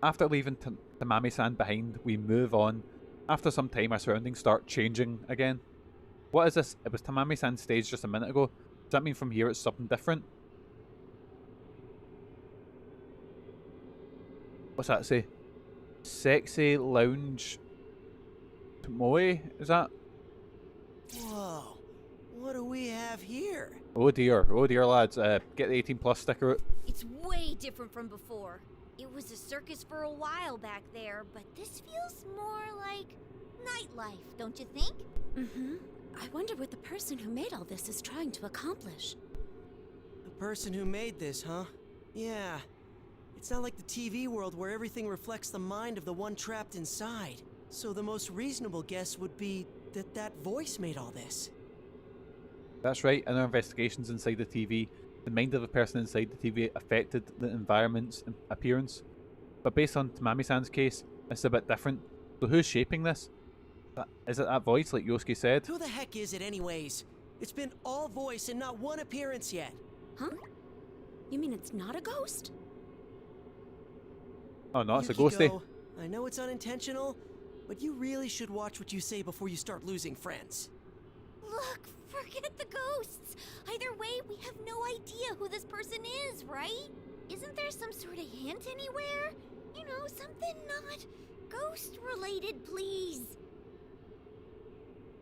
After leaving Tamami-san behind, we move on. After some time, our surroundings start changing again. What is this? It was Tamami-san's stage just a minute ago. Does that mean from here it's something different? What's that say? Sexy lounge Tomoe? Is that? Whoa. What do we have here? Oh dear lads. Get the 18+ sticker out. It's way different from before. It was a circus for a while back there, but this feels more like nightlife, don't you think? Mm-hmm. I wonder what the person who made all this is trying to accomplish. The person who made this, huh? Yeah. It's not like the TV world where everything reflects the mind of the one trapped inside. So the most reasonable guess would be that that voice made all this. That's right, in our investigations inside the TV, the mind of a person inside the TV affected the environment's appearance. But based on Tamami-san's case, it's a bit different. So who's shaping this? Is it that voice, like Youske said? Who the heck is it anyways? It's been all voice and not one appearance yet. Huh? You mean it's not a ghost? Oh no, it's a Yukiko, ghosty. I know it's unintentional, but you really should watch what you say before you start losing friends. Look, forget the ghosts. Either way, we have no idea who this person is, right? Isn't there some sort of hint anywhere? You know, something not ghost-related, please.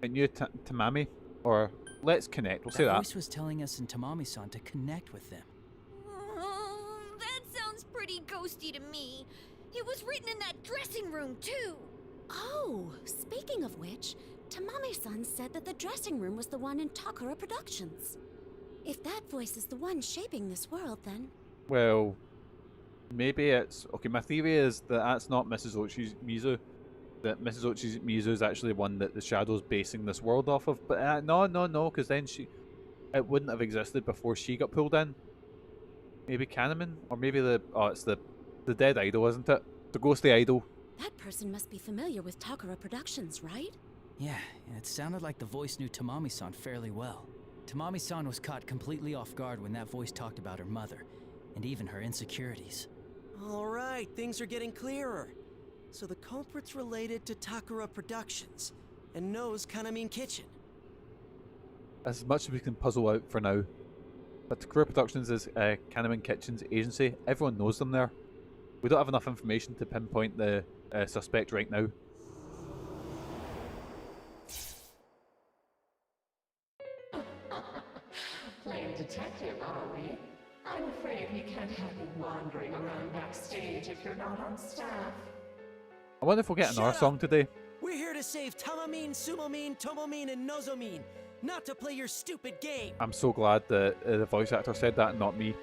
And you, Tamami? Or let's connect, we'll say That that. voice was telling us and Tamami-san to connect with them. Oh, that sounds pretty ghosty to me. It was written in that dressing room, too. Oh, speaking of which, Tamami-san said that the dressing room was the one in Takara Productions. If that voice is the one shaping this world, then... Well, maybe it's... Okay, my theory is that that's not Mrs. Ochi's Mizu. That Mrs. Ochi's Mizu is actually one that the Shadow's basing this world off of. But no, because then it wouldn't have existed before she got pulled in. Maybe Kanneman? Or maybe it's the dead idol, isn't it? The ghostly idol. That person must be familiar with Takara Productions, right? Yeah, and it sounded like the voice knew Tamami-san fairly well. Tamami-san was caught completely off guard when that voice talked about her mother, and even her insecurities. Alright, things are getting clearer. So the culprit's related to Takara Productions, and knows Kanneman Kitchen. As much as we can puzzle out for now. But Takara Productions is Kanneman Kitchen's agency. Everyone knows them there. We don't have enough information to pinpoint the suspect right now. Playing detective, are we? I'm afraid we can't have you wandering around backstage if you're not on staff. I wonder if we'll get another song today. We're here to save Tamamine, Sumomine, Tomomine, and Nozomine, not to play your stupid game. I'm so glad that the voice actor said that and not me.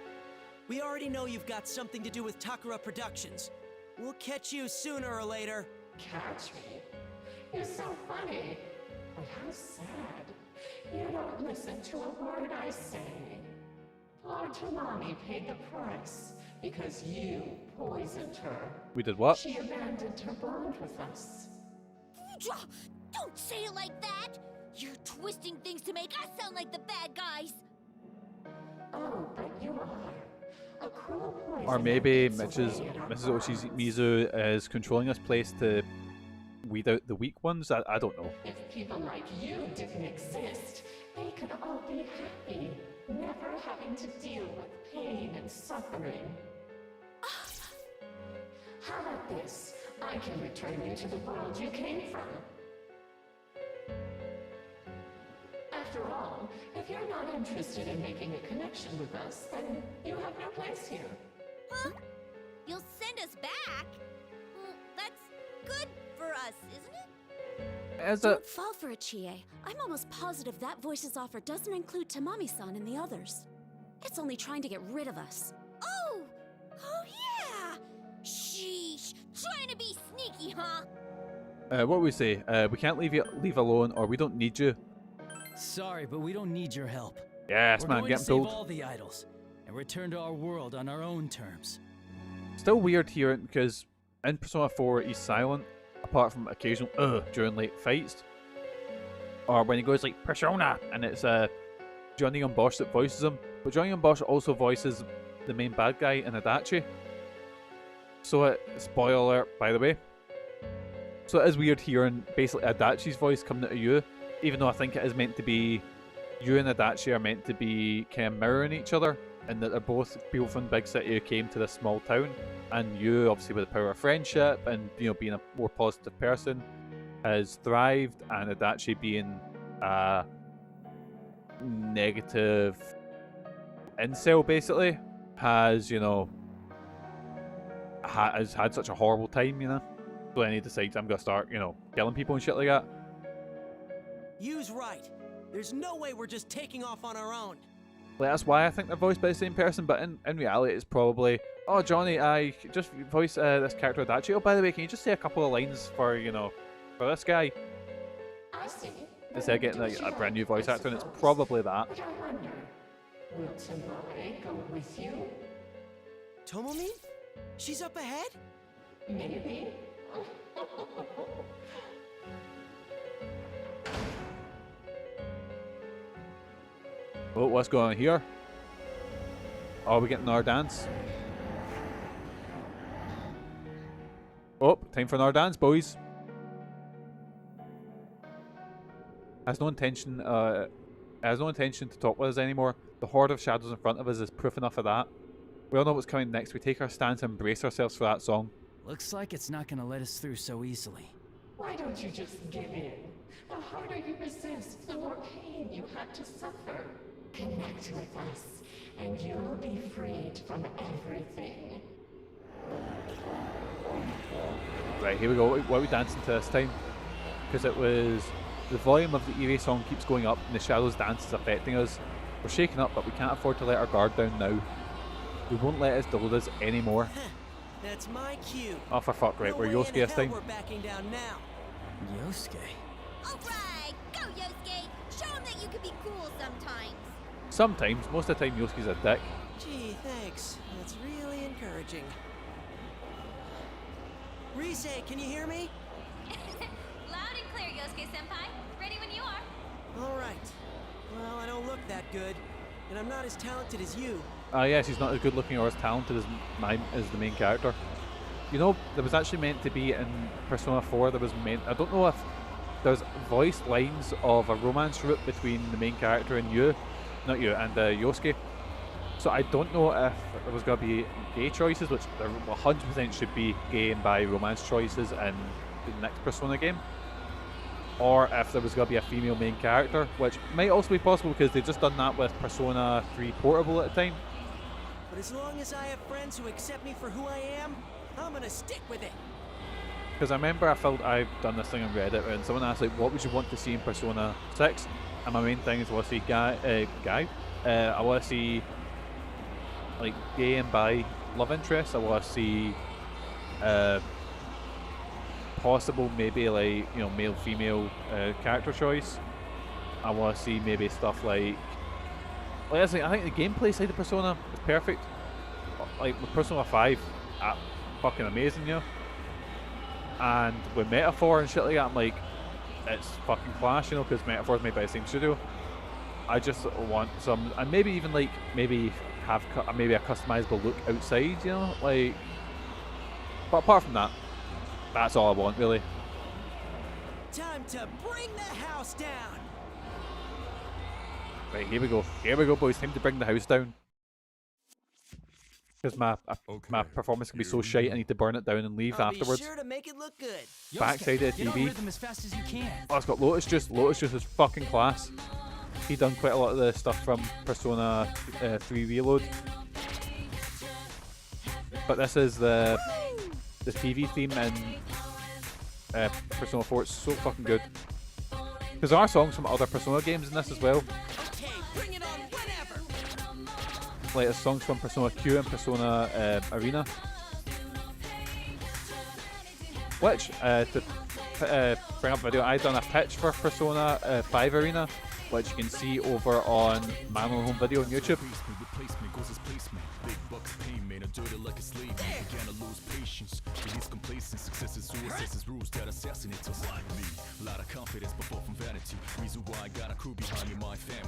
We already know you've got something to do with Takara Productions. We'll catch you sooner or later. Catch me? You're so funny. But how sad. You don't listen to a word I say. Poor Tamami paid the price because you poisoned her. We did what? She abandoned her bond with us. Don't say it like that! You're twisting things to make us sound like the bad guys! Oh, but you are. A cruel poison. Or maybe that eats Mrs. away at our Ochi's bonds. Mizu is controlling this place to weed out the weak ones? I don't know. If people like you didn't exist, they could all be happy, never having to deal with pain and suffering. How about this? I can return you to the world you came from. After all, if you're not interested in making a connection with us, then you have no place here. Huh? You'll send us back? Well, that's good for us, isn't it? As a Don't fall for it, Chie. I'm almost positive that voice's offer doesn't include Tamami-san and the others. It's only trying to get rid of us. Oh! Oh yeah! Sheesh! Trying to be sneaky, huh? what we say? We can't leave alone, or we don't need you. Sorry, but we don't need your help. Yes, We're man, going get to him save told. all the idols and return to our world on our own terms. Still weird here because in Persona 4 he's silent, apart from occasional during late fights, or when he goes like Persona, and it's Johnny on Bosch that voices him. But Johnny on Bosch also voices the main bad guy in Adachi. So spoiler alert, by the way. So it is weird hearing basically Adachi's voice coming out of you, even though I think it is meant to be you and Adachi are meant to be kind of mirroring each other, and that they're both people from big city who came to this small town, and you obviously with the power of friendship and being a more positive person has thrived, and Adachi being a negative incel basically has has had such a horrible time, so then he decides I'm gonna start killing people and shit like that. You's right. There's no way we're just taking off on our own. Like, that's why I think they're voiced by the same person, but in reality it's probably, oh Johnny, I just voice this character Adachi. Oh, by the way, can you just say a couple of lines for for this guy? I see. Instead of getting like a brand new voice actor, and it's probably that. But I wonder, will Tomoe go with you? Tomomi? She's up ahead? Maybe. Oh, what's going on here? Are we getting our dance? Oh, time for another dance, boys. Has no intention to talk with us anymore. The horde of shadows in front of us is proof enough of that. We all know what's coming next. We take our stance and brace ourselves for that song. Looks like it's not gonna let us through so easily. Why don't you just give in? The harder you resist, the more pain you have to suffer. Connect with us, and you'll be freed from everything. Right, here we go. What are we dancing to this time? Because it was the volume of the ERA song keeps going up, and the Shadows dance is affecting us. We're shaking up, but we can't afford to let our guard down now. We won't let us delude us anymore. That's my cue. Oh, for fuck, right, No we're way Youske in this hell time. We're backing down now. Youske? Alright! Go, Youske! Show him that you can be cool sometimes! Sometimes, most of the time, Yosuke's a dick. Gee, thanks. That's really encouraging. Rise, can you hear me? Loud and clear, Yosuke-senpai. Ready when you are. All right. Well, I don't look that good, and I'm not as talented as you. Yeah, she's not as good looking or as talented as the main character. There was actually meant to be in Persona 4, I don't know if there's voiced lines of a romance route between the main character and Youske. So I don't know if there was going to be gay choices, which there 100% should be gay and bi romance choices in the next Persona game. Or if there was going to be a female main character, which might also be possible because they've just done that with Persona 3 Portable at the time. But as long as I have friends who accept me for who I am, I'm gonna stick with it. Because I remember I've done this thing on Reddit, and someone asked, like, what would you want to see in Persona 6? And my main thing is I want to see I want to see like gay and bi love interests. I want to see possible maybe like male female character choice. I want to see maybe stuff like I think the gameplay side of Persona is perfect. Like with Persona 5, fucking amazing, and with Metaphor and shit like that, I'm like, it's fucking class, because Metaphor is made by the same studio. I just want some, and maybe even like have maybe a customizable look outside, like. But apart from that, that's all I want, really. Time to bring the house down. Right, here we go, boys. Time to bring the house down. because my performance can be so shite. I need to burn it down and leave I'll afterwards. be sure to make it look good. Backside of the Get on TV. rhythm as fast as you can. Oh, it's got Lotus Juice. Lotus Juice is fucking class. He done quite a lot of the stuff from Persona 3 Reload. But this is the TV theme in Persona 4. It's so fucking good. Because there are songs from other Persona games in this as well. Okay, bring it on whenever. Like there's songs from Persona Q and Persona Arena. Which, to bring up a video, I done a pitch for Persona 5 Arena, which you can see over on my own home video on YouTube.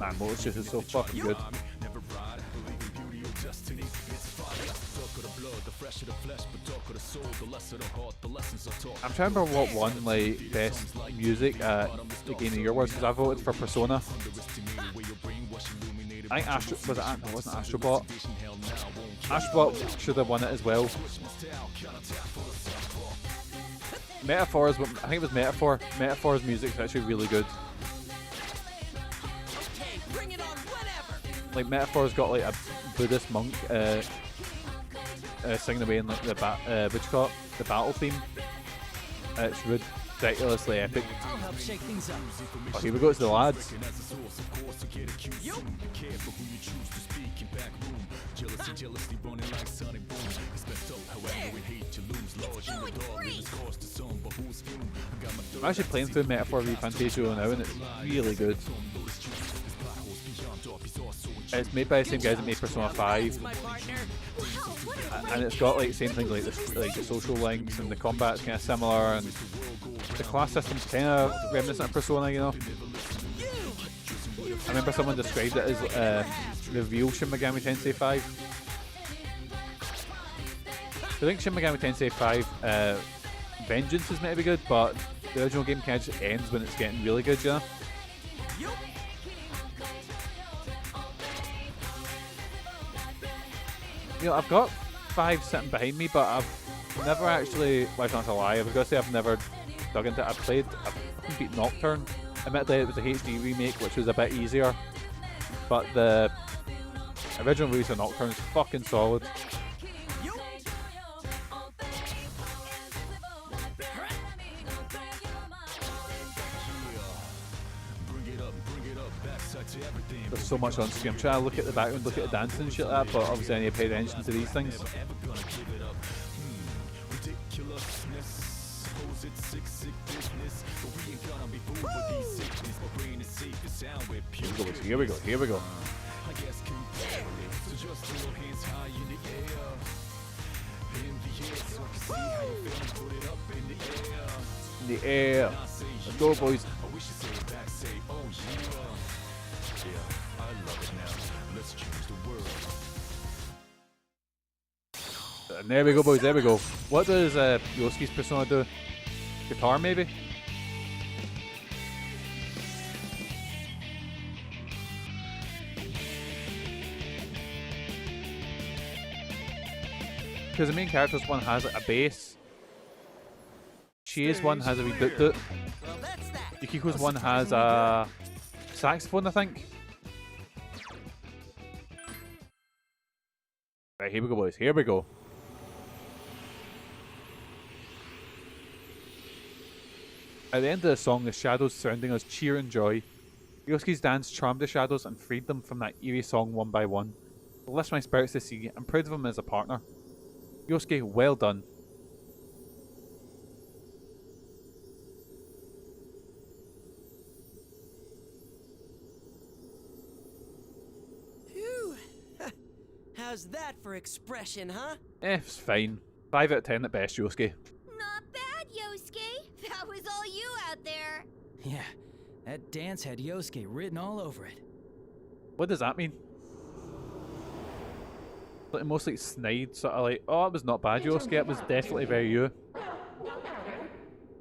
Man, Lotus Juice is so fucking good. I'm trying to remember what won like best music at the Game of the Year was, because I voted for Persona. I think it wasn't Astrobot. Astrobot should have won it as well. Metaphors, I think it was Metaphor. Metaphor's music is actually really good. Like Metaphor's got like a Buddhist monk singing away in like the battle theme. It's ridiculously epic. I'll help shake things up. Oh, here we go, it's the lads. I'm actually playing through Metaphor ReFantazio now and it's really good. It's made by the same guys that made Persona 5, and it's got like same things like the social links, and the combat's kind of similar, and the class system's kind of reminiscent of Persona, you know. I remember someone described it as the real Shin Megami Tensei 5. I think Shin Megami Tensei 5 Vengeance is meant to be good, but the original game kind of just ends when it's getting really good, you know. You know, I've got 5 sitting behind me, but I've never actually, well, that's not a lie, I was going to say I've never dug into it. I've beat Nocturne. Admittedly, it was a HD remake, which was a bit easier, but the original release of Nocturne is fucking solid. There's so much on screen. I'm trying to look at the background, look at the dancing and shit like that, but obviously I need to pay attention to these things. Here we go, here we go. In the air. Let's go, boys. And there we go, boys, there we go. What does Yosuke's Persona do? Guitar, maybe? Because the main character's one has like, a bass. Chie's one has a wee doot-doot. Yukiko's one has a saxophone, I think. Right, here we go, boys, here we go. At the end of the song, the shadows surrounding us cheer and joy. Yosuke's dance charmed the shadows and freed them from that eerie song one by one. It lifts my spirits to see. I'm proud of him as a partner. Youske, well done. Phew. How's that for expression, huh? It's fine. 5 out of 10 at best, Youske. Not bad, Youske. That was all you out there. Yeah, that dance had Youske written all over it. What does that mean? Like most like snide, sort of like, oh, it was not bad, Youske, it was definitely very you. No matter.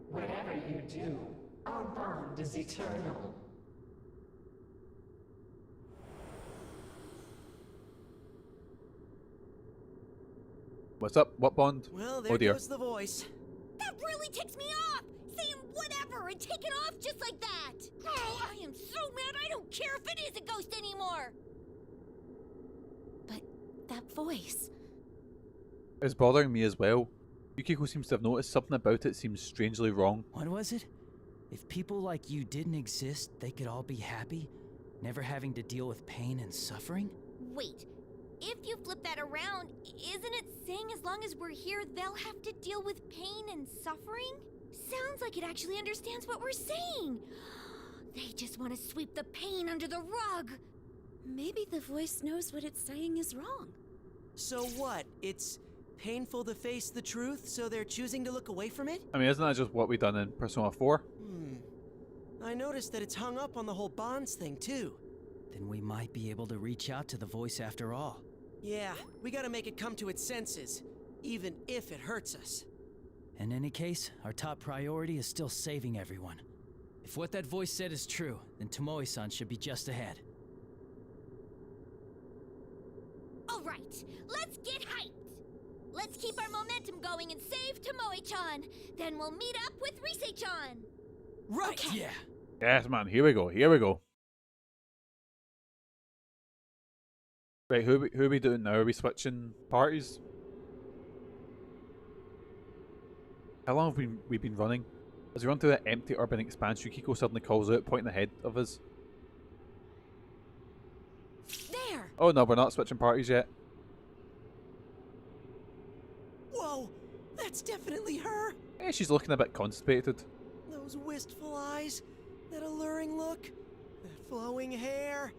Whatever you do, our bond is eternal. What's up? What Bond? Well, Oh there dear. goes the voice. That really ticks me off! Saying whatever and taking off just like that! Oh, I am so mad I don't care if it is a ghost anymore! But that voice. It's bothering me as well. Yukiko seems to have noticed something about it seems strangely wrong. What was it? If people like you didn't exist, they could all be happy, never having to deal with pain and suffering? Wait, if you flip that around, isn't it saying as long as we're here, they'll have to deal with pain and suffering? Sounds like it actually understands what we're saying. They just want to sweep the pain under the rug. Maybe the voice knows what it's saying is wrong. So what? It's painful to face the truth, so they're choosing to look away from it? I mean, isn't that just what we done in Persona 4? I noticed that it's hung up on the whole bonds thing, too. Then we might be able to reach out to the voice after all. Yeah, we gotta make it come to its senses, even if it hurts us. In any case, our top priority is still saving everyone. If what that voice said is true, then Tomoe-san should be just ahead. Alright, let's get hyped! Let's keep our momentum going and save Tomoe-chan. Then we'll meet up with Rise-chan. Right! Okay. Yeah. Yes, man. Here we go. Here we go. Right, who are we doing now? Are we switching parties? How long have we been running? As we run through that empty urban expanse, Yukiko suddenly calls out, pointing ahead of us. There! Oh no, we're not switching parties yet. Whoa! That's definitely her! Eh, she's looking a bit constipated. Those wistful eyes, that alluring look, that flowing hair.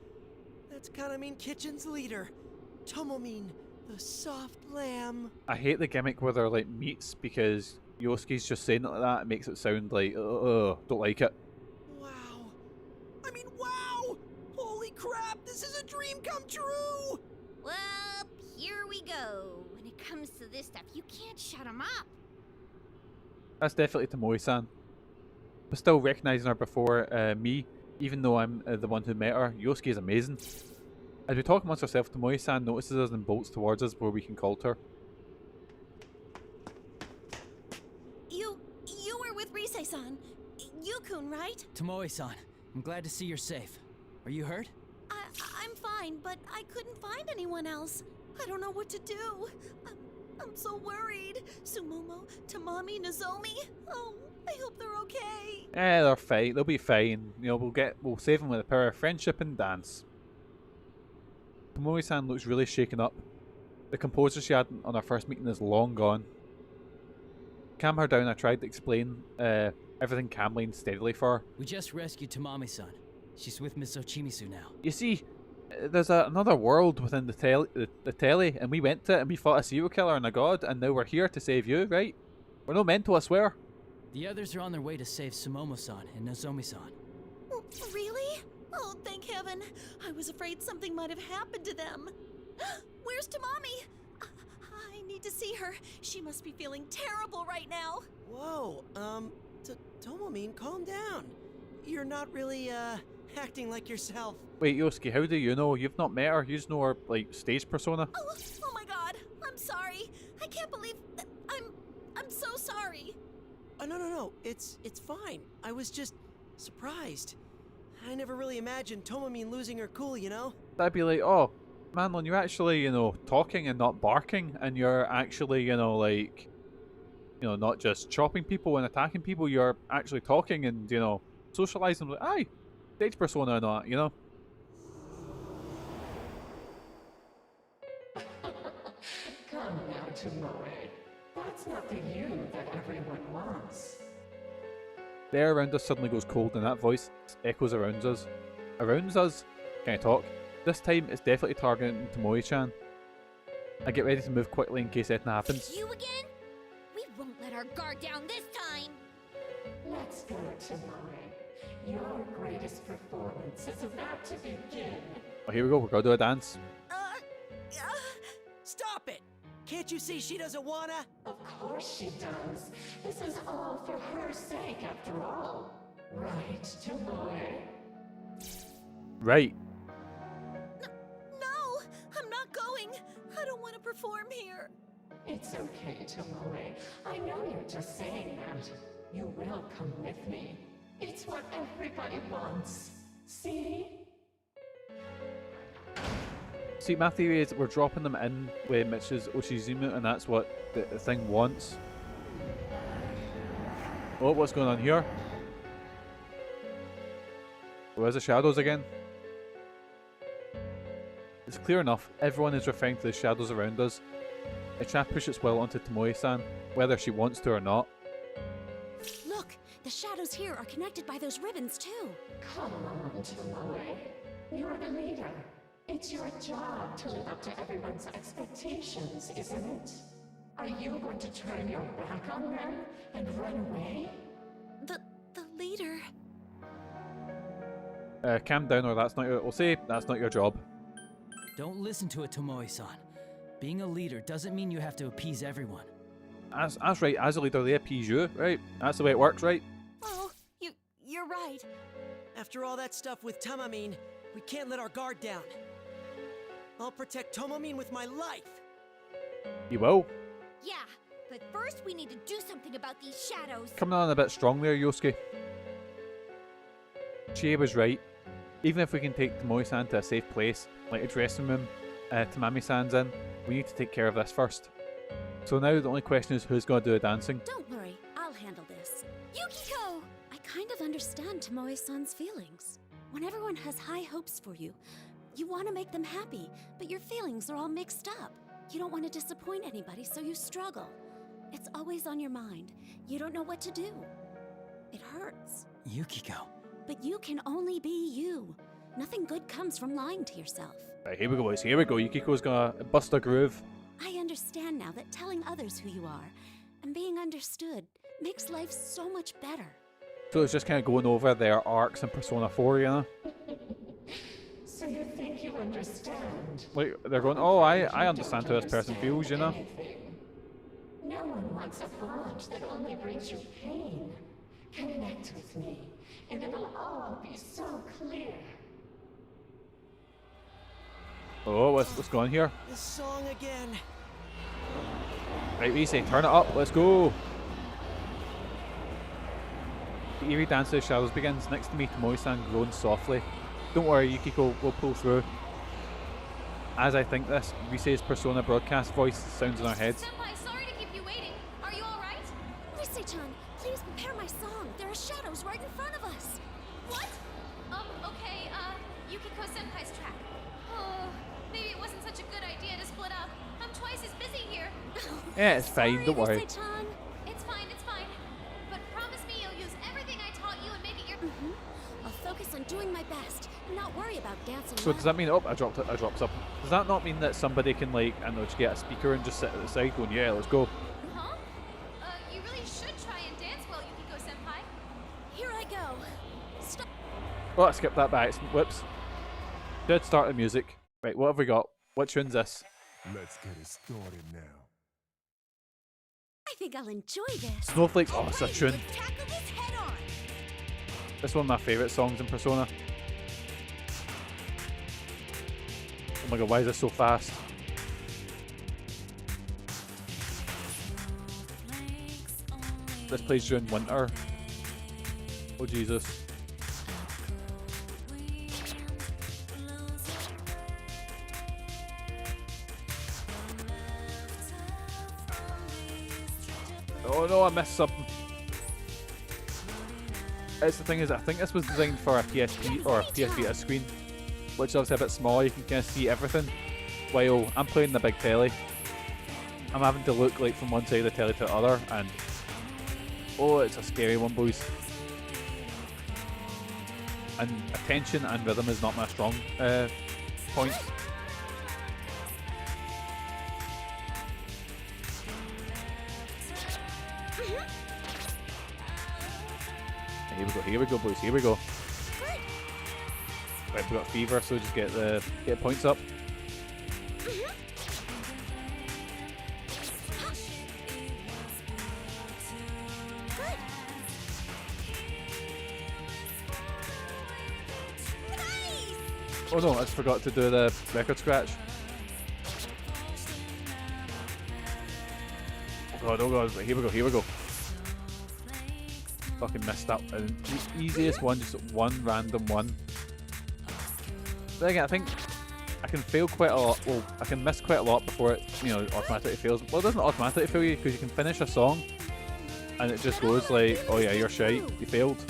That's Kanamin Kitchen's leader, Tomomin, the soft lamb. I hate the gimmick where they're like meats because Yosuke's just saying it like that. It makes it sound like, don't like it. Wow. I mean, wow! Holy crap, this is a dream come true! Well, here we go. When it comes to this stuff, you can't shut them up. That's definitely Tomoe-san. But still recognizing her before me, even though I'm the one who met her, Youske is amazing. As we talk amongst ourselves, Tomoe-san notices us and bolts towards us where we can call to her. You were with Rise-san. Yukun, right? Tomoe-san, I'm glad to see you're safe. Are you hurt? I'm fine, but I couldn't find anyone else. I don't know what to do. I'm so worried. Sumomo, Tamami, Nozomi. Oh, I hope they're okay. They're fine. They'll be fine. You know, we'll save them with the power of friendship and dance. Tomoe-san looks really shaken up. The composure she had on our first meeting is long gone. Calm her down, I tried to explain everything calmly and steadily for her. We just rescued Tamami-san. She's with Miss Ochimizu now. You see, there's another world within the telly, and we went to it and we fought a serial killer and a god, and now we're here to save you, right? We're no mental, I swear. The others are on their way to save Sumomo-san and Nozomi-san. Really? Oh, thank heaven. I was afraid something might have happened to them. Where's Tamami? I need to see her. She must be feeling terrible right now. Whoa, Tomomin, calm down. You're not really, acting like yourself. Wait, Yosuke, how do you know? You've not met her. You just know her, like, stage persona. Oh my god. I'm sorry. I can't believe that I'm so sorry. Oh, no. It's fine. I was just surprised. I never really imagined Tomomin losing her cool, you know? That'd be like, oh, Manlon, you're actually, you know, talking and not barking, and you're actually, you know, like, you know, not just chopping people and attacking people, you're actually talking and, you know, socializing. Like, aye, stage persona and all that, you know? Come now, Tomoe. That's not the you that everyone wants. The air around us suddenly goes cold and that voice echoes around us. Around us? Can I talk? This time it's definitely targeting Tomoe-chan. I get ready to move quickly in case anything happens. You again? We won't let our guard down this time. Let's go, Tomoe. Your greatest performance is about to begin. Oh, here we go, we're gonna do a dance. Stop it! Can't you see she doesn't wanna? Of course she does. This is all for her sake, after all. Right, Tomoe? Right. No, I'm not going. I don't want to perform here. It's okay, Tomoe. I know you're just saying that. You will come with me. It's what everybody wants. See? See, my theory is we're dropping them in with Mitch's Oshizumu, and that's what the thing wants. Oh, what's going on here? Where's the shadows again? It's clear enough, everyone is referring to the shadows around us. It's trying to push its will onto Tomoe-san, whether she wants to or not. Look, the shadows here are connected by those ribbons too. Come on, Tomoe. You're the leader. It's your job to live up to everyone's expectations, isn't it? Are you going to turn your back on them and run away? The leader... Calm down, or that's not your... We'll say that's not your job. Don't listen to it, Tomoe-san. Being a leader doesn't mean you have to appease everyone. That's right, as a leader they appease you, right? That's the way it works, right? Oh, you're right. After all that stuff with Tamami, we can't let our guard down. I'll protect Tamami with my life. You will? Yeah, but first we need to do something about these shadows. Coming on a bit strong there, Youske. Chie was right. Even if we can take Tomoe-san to a safe place, like a dressing room Tamami-san's in, we need to take care of this first. So now the only question is who's going to do the dancing? Don't worry, I'll handle this. Yukiko! I kind of understand Tomoe-san's feelings. When everyone has high hopes for you, you want to make them happy, but your feelings are all mixed up. You don't want to disappoint anybody, so you struggle. It's always on your mind. You don't know what to do. It hurts. Yukiko. But you can only be you. Nothing good comes from lying to yourself. Right, here we go, boys. Here we go. Yukiko's gonna bust a groove. I understand now that telling others who you are and being understood makes life so much better. So it's just kind of going over their arcs in Persona 4, you know? So you think you understand? Like, they're going, oh, I understand how this person feels, you know? No one wants a bond that only brings you pain. Connect with me, and it will all be so clear. Oh, what's going on here? This song again. Right, we say turn it up, let's go! The eerie dance of the shadows begins. Next to me, Tomoe-san groans softly. Don't worry, Yukiko, we'll pull through. As I think this, Rise's Persona broadcast voice sounds in our heads. Senpai, sorry to keep you waiting. Are you alright? Rise-chan, please prepare my song. There are shadows right in front of us. What? Okay, Yukiko Senpai's track. Oh, maybe it wasn't such a good idea to split up. I'm twice as busy here. Yeah, it's fine, don't worry. Rise-chan. It's fine. But promise me you'll use everything I taught you and make it your... I'll focus on doing my best and not worry about dancing. So does that mean, oh, I dropped something. Does that not mean that somebody can, like, I don't know, just get a speaker and just sit at the side going, yeah, let's go? Huh? You really should try and dance well, Yukiko Senpai. Here I go. Stop. Oh, I skipped that by accident. Whoops. Did start the music. Right, what have we got? What tune's this? Let's get it started now. I think I'll enjoy this. Snowflakes. Oh, it's a tune. Let's tackle this head on. This is one of my favourite songs in Persona. Oh my god, why is this so fast? This plays during winter. Oh Jesus. Oh no, I missed something. It's the thing is, I think this was designed for a PSP or a PS Vita screen, which is obviously a bit small. You can kind of see everything. While I'm playing the big telly, I'm having to look like from one side of the telly to the other, and oh, it's a scary one, boys. And attention and rhythm is not my strong point. Here we go, boys. Here we go. Right, we got fever, so just get points up. Oh no, I just forgot to do the record scratch. God, oh god, here we go, here we go. Fucking messed up. And the easiest one, just one random one. But again, I think I can fail quite a lot. Well, I can miss quite a lot before it, you know, automatically fails. Well, it doesn't automatically fail you because you can finish a song and it just goes like, oh yeah, you're shite, you failed.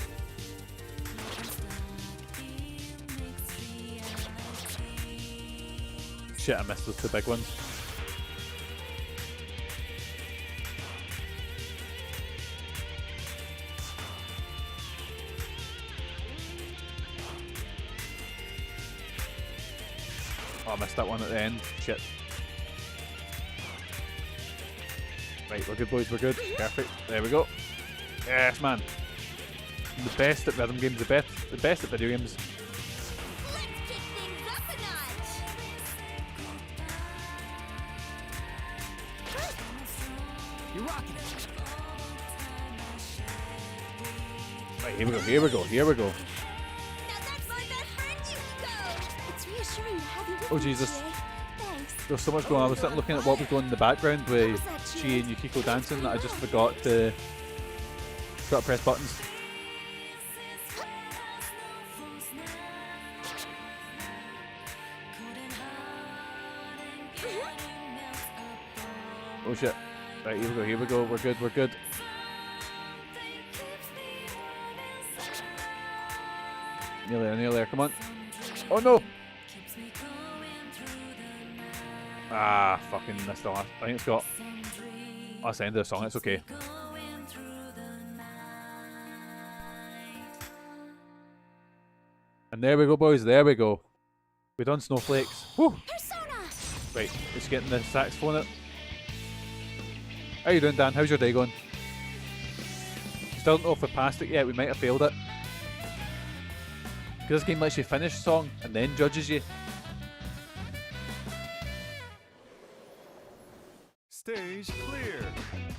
Shit, I missed those two big ones. Oh, I missed that one at the end. Shit. Right, we're good, boys, we're good. Perfect. There we go. Yes, man. I'm the best at rhythm games, the best at video games. Let's kick things up a notch. You're rocking it. Right, here we go, here we go, here we go. Now that's my best friend, Yukiko. It's reassuring to have you with Oh, me, Jesus. Chie. Thanks. There's so much going on. I was sitting looking at what was going in the background with Chie and Yukiko dancing that I just forgot to press buttons. Oh shit. Right, here we go, here we go. We're good, we're good. Nearly there, come on. Oh no! Ah, fucking missed the last. I think it's got. Oh, that's the end of the song, it's okay. And there we go, boys, there we go. We done Snowflakes. Whew. Right, just getting the saxophone out. How you doing, Dan? How's your day going? Still don't know if we passed it yet, we might have failed it. Because this game lets you finish a song and then judges you. Stage clear.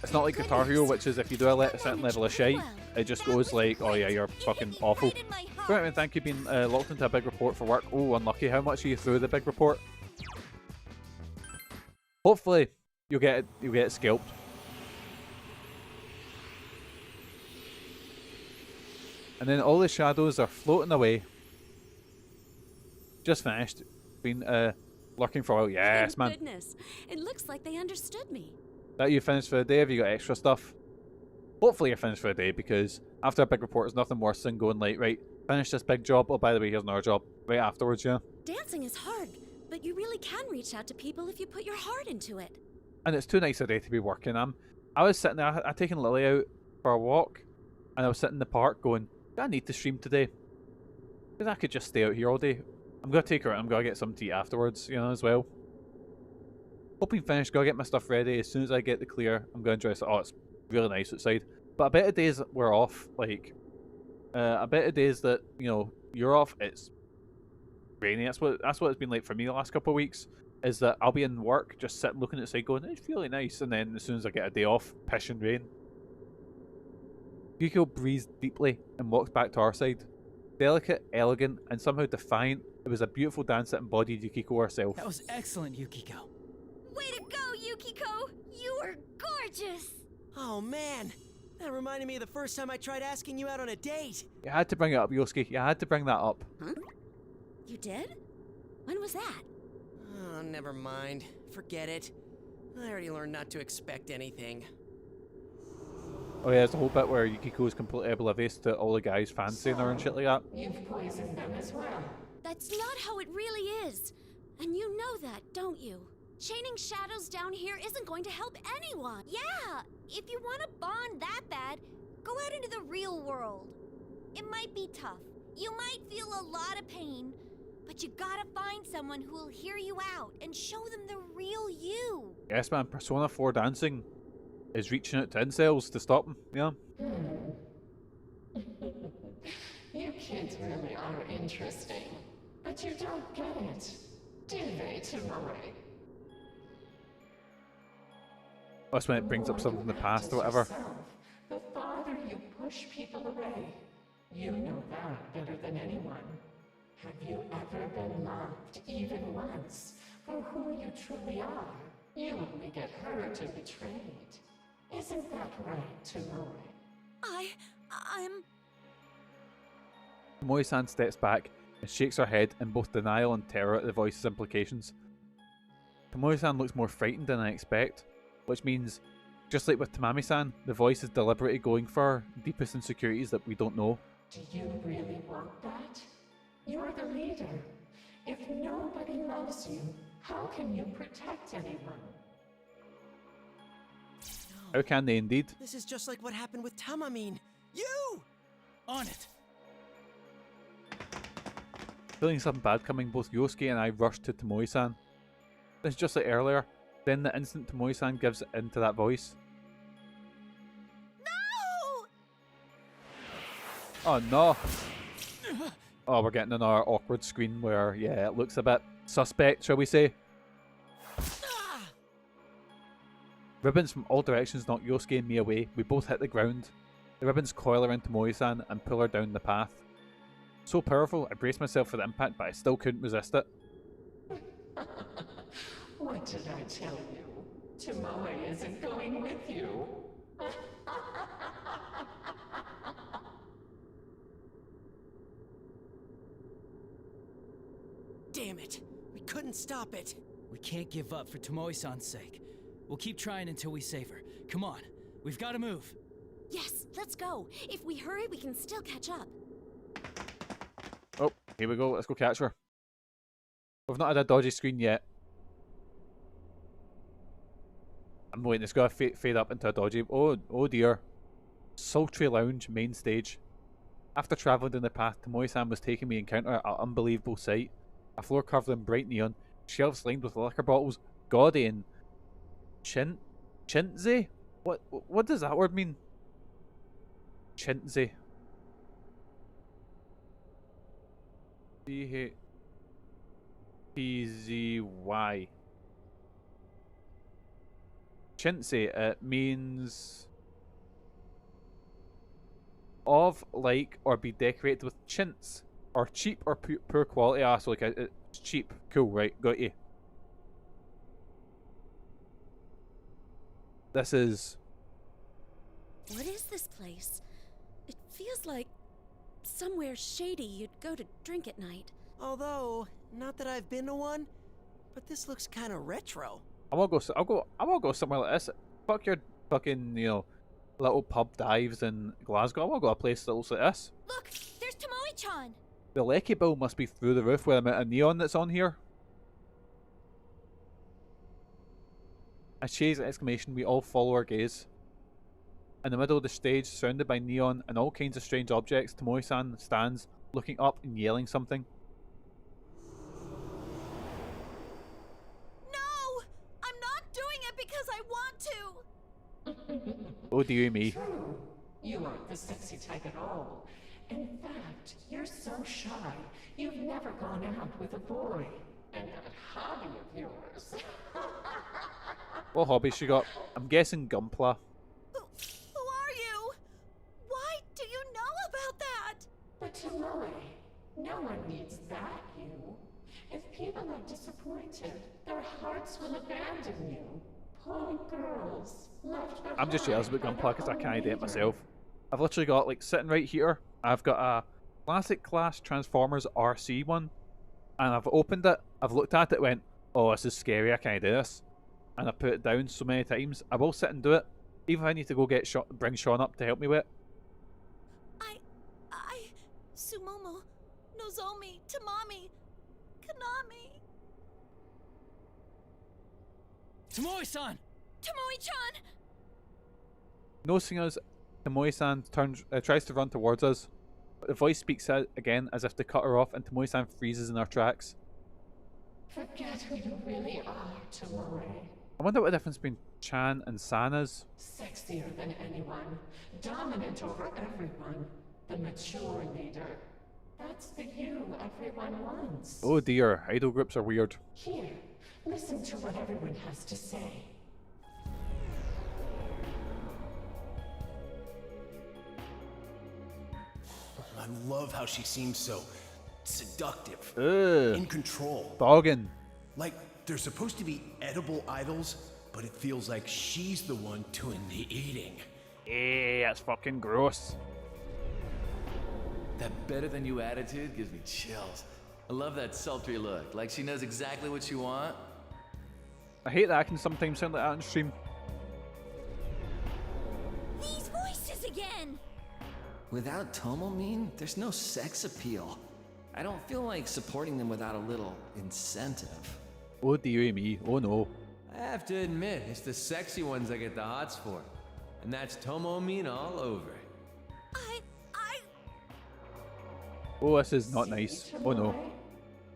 It's not like Guitar Hero, which is if you do a certain level of shite, it just goes like, oh yeah, you're fucking awful. So anyway, thank you for being locked into a big report for work. Oh, unlucky. How much are you through the big report? Hopefully, you'll get it scalped. And then all the shadows are floating away. Just finished. Been lurking for a while. Yes, man. Goodness, it looks like they understood me. That you finished for the day? Have you got extra stuff? Hopefully you're finished for the day, because after a big report, there's nothing worse than going like, right, finish this big job. Oh, by the way, here's another job. Right afterwards, yeah. Dancing is hard, but you really can reach out to people if you put your heart into it. And it's too nice a day to be working. I was sitting there, I'd taken Lily out for a walk, and I was sitting in the park going, do I need to stream today? Because I could just stay out here all day. I'm going to take her out, I'm going to get some tea afterwards, you know, as well. Hoping finished, gotta get my stuff ready. As soon as I get the clear, I'm going to dress it. Oh, it's really nice outside. But I bet the days that we're off, like, I bet the days that, you know, you're off, it's rainy. That's what it's been like for me the last couple of weeks, is that I'll be in work, just sitting looking outside going, it's really nice. And then as soon as I get a day off, pish and rain. Yukiko breathed deeply and walked back to our side. Delicate, elegant, and somehow defiant, it was a beautiful dance that embodied Yukiko herself. That was excellent, Yukiko. Way to go, Yukiko! You were gorgeous! Oh man, that reminded me of the first time I tried asking you out on a date. You had to bring it up, Youske. You had to bring that up. Huh? You did? When was that? Oh, never mind. Forget it. I already learned not to expect anything. Oh yeah, there's a whole bit where Yukiko is completely oblivious to all the guys fancying her and shit like that. You've poisoned them as well. That's not how it really is. And you know that, don't you? Chaining shadows down here isn't going to help anyone. Yeah! If you want to bond that bad, go out into the real world. It might be tough. You might feel a lot of pain, but you gotta find someone who will hear you out and show them the real you. Yes, man. Persona 4 dancing is reaching out to incels to stop them. Yeah. You kids really are interesting, but you don't get it, do they, Tomoe? That's when it brings up something from the past or whatever. The farther you push people away, you know that better than anyone. Have you ever been loved even once for who you truly are? You only get hurt and betrayed. Isn't that right, Tomoe? I'm... Tomoe-san steps back and shakes her head in both denial and terror at the voice's implications. Tomoe-san looks more frightened than I expect, which means, just like with Tamami-san, the voice is deliberately going for deepest insecurities that we don't know. Do you really want that? You're the leader. If nobody loves you, how can you protect anyone? How can they indeed? This is just like what happened with Tamami. You! On it! Feeling something bad coming, both Youske and I rush to Tomoe-san. It's just like earlier, then the instant Tomoe-san gives in to that voice. No! Oh no! Oh, we're getting another awkward screen where, yeah, it looks a bit suspect, shall we say. Ribbons from all directions knock Youske and me away. We both hit the ground. The ribbons coil around Tomoe-san and pull her down the path. So powerful, I braced myself for the impact, but I still couldn't resist it. What did I tell you? Tomoe isn't going with you. Damn it! We couldn't stop it. We can't give up for Tomoe-san's sake. We'll keep trying until we save her. Come on, we've got to move. Yes, let's go. If we hurry, we can still catch up. Oh, here we go. Let's go catch her. We've not had a dodgy screen yet. I'm waiting. It's got to fade up into a dodgy. Oh dear. Sultry lounge, main stage. After travelling down the path, Tomoe-san was taking me encounter an unbelievable sight. A floor covered in bright neon, shelves lined with liquor bottles, gaudy and chintzy? What does that word mean? Chintzy. C-H-T-Z-Y. Chintzy. It means of, like, or be decorated with chintz. Or cheap or poor quality. Ah, so like it's cheap. Cool, right, got you. This is... What is this place? It feels like somewhere shady you'd go to drink at night. Although, not that I've been to one, but this looks kind of retro. I want to go somewhere like this. Fuck your fucking, little pub dives in Glasgow. I want to go to a place that looks like this. Look, there's Tomoe-chan. The lecky bill must be through the roof with the amount of neon that's on here. As Chie's exclamation, we all follow our gaze. In the middle of the stage, surrounded by neon and all kinds of strange objects, Tomoe-san stands, looking up and yelling something. No! I'm not doing it because I want to! Oh dear me. True. You aren't the sexy type at all. In fact, you're so shy, you've never gone out with a boy. And that hobby of yours. What hobby she got? I'm guessing Gunpla. Who are you? Why do you know about that? But Tomoe, no one needs that you. If people are disappointed, their hearts will abandon you. Poor girls, left behind. I'm just jealous about Gunpla because I can't do it myself. I've literally got, like, sitting right here, I've got a classic class Transformers RC one, and I've opened it, I've looked at it, went, oh, this is scary, I can't do this. And I put it down so many times. I will sit and do it, even if I need to go bring Sean up to help me with it. Sumomo, Nozomi, Tamami, Kanami. Tomoe-san! Tomoe-chan! Noticing us, Tomoe-san tries to run towards us, but the voice speaks out again as if to cut her off, and Tomoe-san freezes in her tracks. Forget who you really are, Tomoe. I wonder what the difference between Chan and San is. Sexier than anyone, dominant over everyone, the mature leader. That's the you everyone wants. Oh dear, idol groups are weird. Here, listen to what everyone has to say. I love how she seems so seductive, Ugh. in control. Dogging. Like they're supposed to be edible idols, but it feels like she's the one doing the eating. Eh, that's fucking gross. That better than you attitude gives me chills. I love that sultry look, like she knows exactly what you want. I hate that I can sometimes sound like that on stream. These voices again! Without Tomoe, there's no sex appeal. I don't feel like supporting them without a little incentive. Oh dearie me, oh no. I have to admit, it's the sexy ones I get the hots for. And that's Tomoe all over. Oh, this is not nice. Oh no.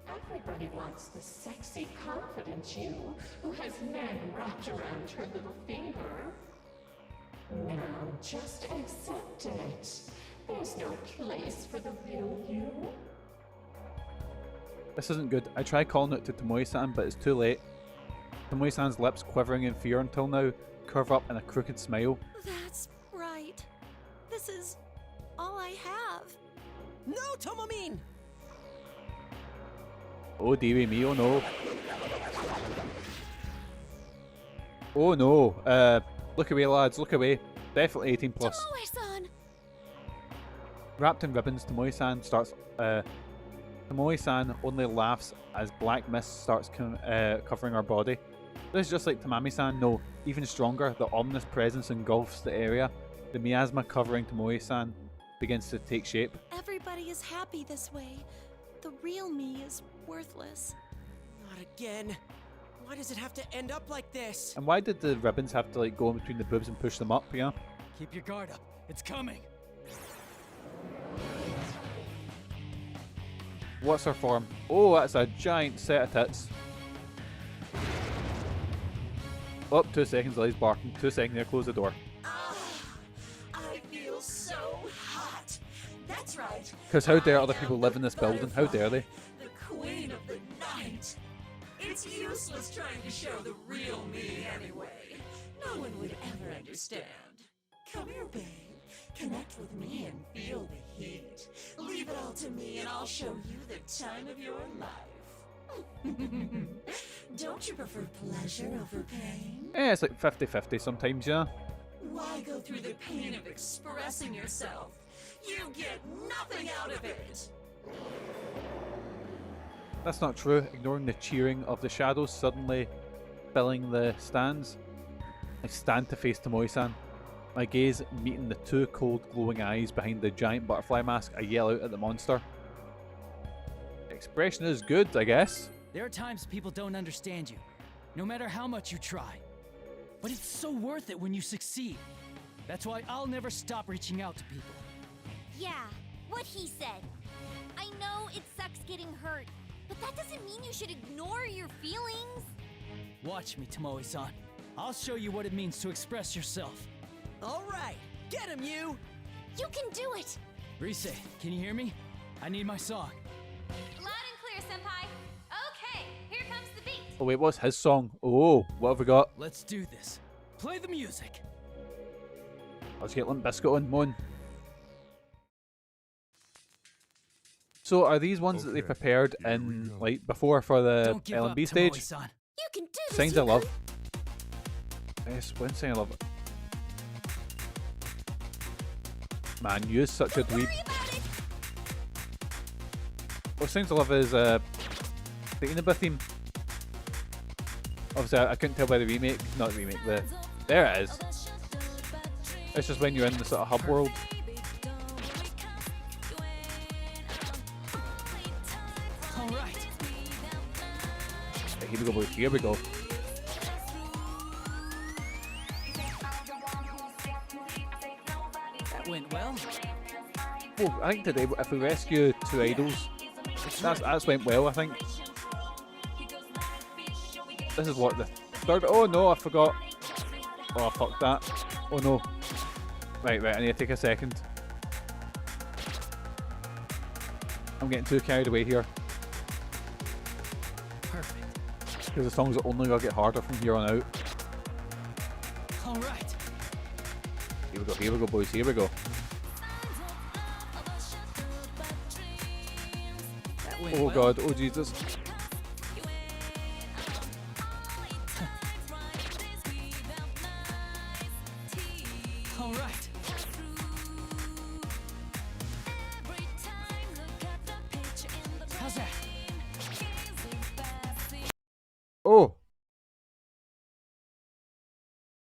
Everybody wants the sexy, confident you who has men wrapped around her little finger. Now just accept it. There's no place for the real you. This isn't good. I tried calling it to Tomoe-san, but it's too late. Tomoe-san's lips, quivering in fear until now, curve up in a crooked smile. That's right. This is all I have. No, Tomoe! Oh dearie me, oh no. Oh no. Look away lads, look away. Definitely 18 plus. Tomoe-san! Wrapped in ribbons, Tomoe-san starts... Tomoe-san only laughs as black mist starts covering her body. This is just like Tamami-san, no, even stronger. The ominous presence engulfs the area. The miasma covering Tomoe-san begins to take shape. Everybody is happy this way. The real me is worthless. Not again. Why does it have to end up like this? And why did the ribbons have to like go in between the boobs and push them up, yeah? Keep your guard up. It's coming. What's her form? Oh, that's a giant set of tits. Oh, 2 seconds, Lily's barking. 2 seconds, there, close the door. I feel so hot. That's right. Because how dare other people live in this building? How dare they? The queen of the night. It's useless trying to show the real me anyway. No one would ever understand. Come here, babe. Connect with me and feel the heat. Leave it all to me and I'll show you the time of your life. Don't you prefer pleasure over pain? Yeah, it's like 50-50 sometimes, yeah. Why go through the pain of expressing yourself? You get nothing out of it. That's not true. Ignoring the cheering of the shadows suddenly filling the stands. I stand to face Tomoe-san. My gaze meeting the 2 cold glowing eyes behind the giant butterfly mask. I yell out at the monster. Expression is good, I guess. There are times people don't understand you, no matter how much you try. But it's so worth it when you succeed. That's why I'll never stop reaching out to people. Yeah, what he said. I know it sucks getting hurt, but that doesn't mean you should ignore your feelings. Watch me, Tomoe-san. I'll show you what it means to express yourself. All right, get him, you! You can do it! Rise, can you hear me? I need my song. Loud and clear, Senpai. Okay, here comes the beat. Oh wait, what's his song? Oh, what have we got? Let's do this. Play the music. Let's get Limp Bizkit on, Mon. So are these ones that they prepared in like before for the L&B stage? You can do this. Signs I love. Yes, one sign I love. Man, you're such a dweeb. What Signs I love is the Inaba theme. Obviously, I couldn't tell by the remake. Not the remake, there it is. It's just when you're in the sort of hub world. Alright. Here we go, boys. Here we go. That went well. Oh, I think today, if we rescue 2 idols, that's went well, I think. This is what the 3rd. Oh no, I forgot. Oh, fuck that. Oh no. Right, I need to take a second. I'm getting too carried away here. Perfect. Because the songs are only gonna get harder from here on out. Alright. Here we go, boys. Here we go. Oh god, oh Jesus. All right. How's that? Oh!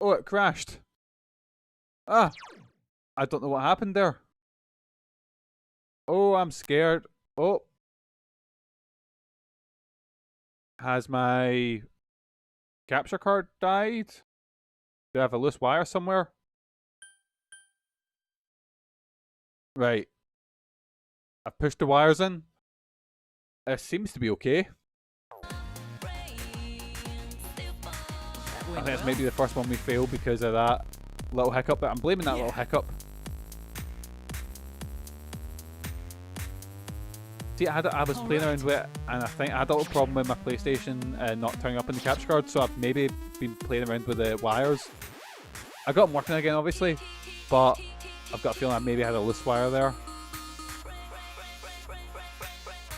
Oh, it crashed. Ah! I don't know what happened there. Oh, I'm scared. Oh. Has my capture card died? Do I have a loose wire somewhere? Right. I've pushed the wires in. It seems to be okay. I think this might be the first one we failed because of that little hiccup, but I'm blaming that little hiccup. See, I was playing around with it, and I think I had a little problem with my PlayStation not turning up in the capture card, so I've maybe been playing around with the wires. I got them working again, obviously, but I've got a feeling I maybe had a loose wire there.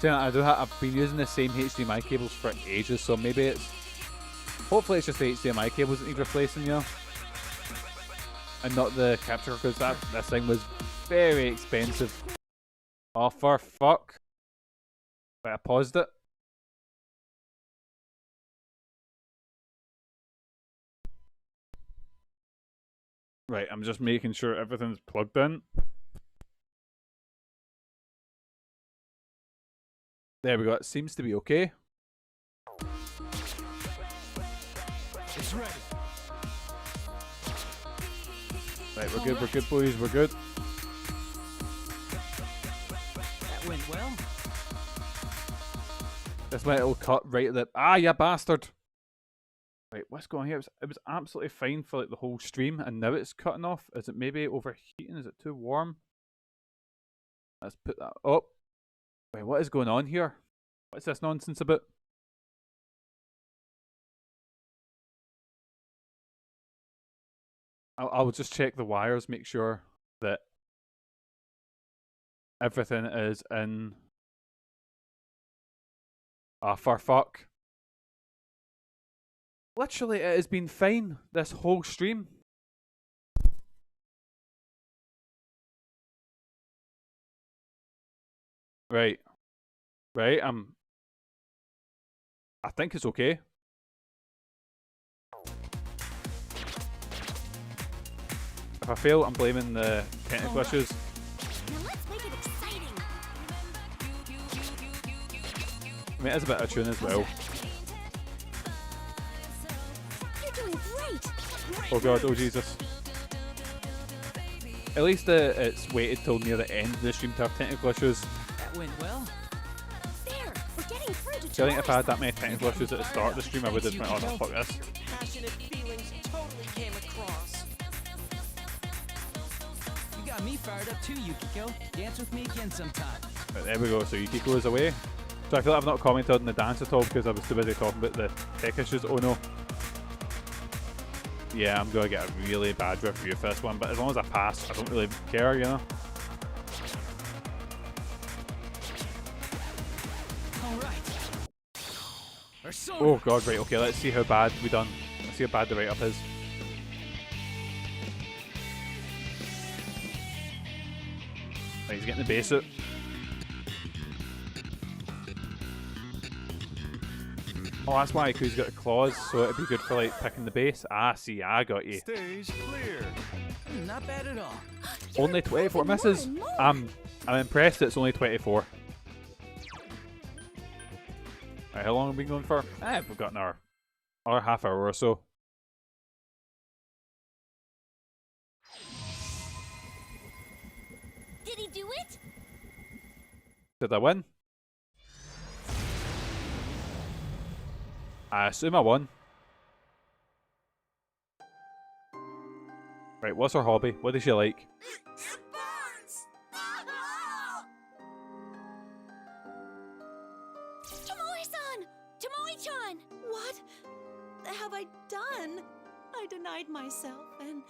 See, I've been using the same HDMI cables for ages, so maybe it's... Hopefully it's just the HDMI cables that need replacing, you know? And not the capture, because this thing was very expensive. Oh, for fuck. Wait, I paused it. Right, I'm just making sure everything's plugged in. There we go, it seems to be okay. It's ready. Right, we're good boys, we're good. That went well. This might all cut right at the... Ah, you bastard! Right, what's going on here? It was absolutely fine for like the whole stream, and now it's cutting off. Is it maybe overheating? Is it too warm? Let's put that up. Wait, what is going on here? What's this nonsense about? I'll just check the wires, make sure that everything is in... Ah, for fuck. Literally, it has been fine this whole stream. Right. Right, I think it's okay. If I fail, I'm blaming the technical issues. Now let's make it exciting. I mean, it is a bit of tune as well. You're doing great. Oh god, oh Jesus. At least it's waited till near the end of the stream to have technical issues. That went well. There, we're getting through to So I think if I had that many technical issues at the start of the stream, I would have went, oh no, fuck this. Passionate feelings totally came across. You got me fired up too, Yukiko. Dance with me again sometime. Right, there we go, so Yukiko is away. So I feel like I've not commented on the dance at all because I was too busy talking about the tech issues. Oh no. Yeah, I'm going to get a really bad review for this one, but as long as I pass, I don't really care, you know? Oh god, right, okay, let's see how bad we done. Let's see how bad the write-up is. Right, he's getting the bass out. Oh, that's why Iku's got a claws, so it'd be good for like picking the bass. Ah, see, I got you. Stage clear. Not bad at all. Only 24 misses. I'm impressed it's only 24. Right, how long have we been going for? We've got an hour, half hour or so. Did he do it? Did I win? I assume I won. Right, what's her hobby? What does she like? It burns! Tomoe-san! Tomoe-chan! What have I done? I denied myself, and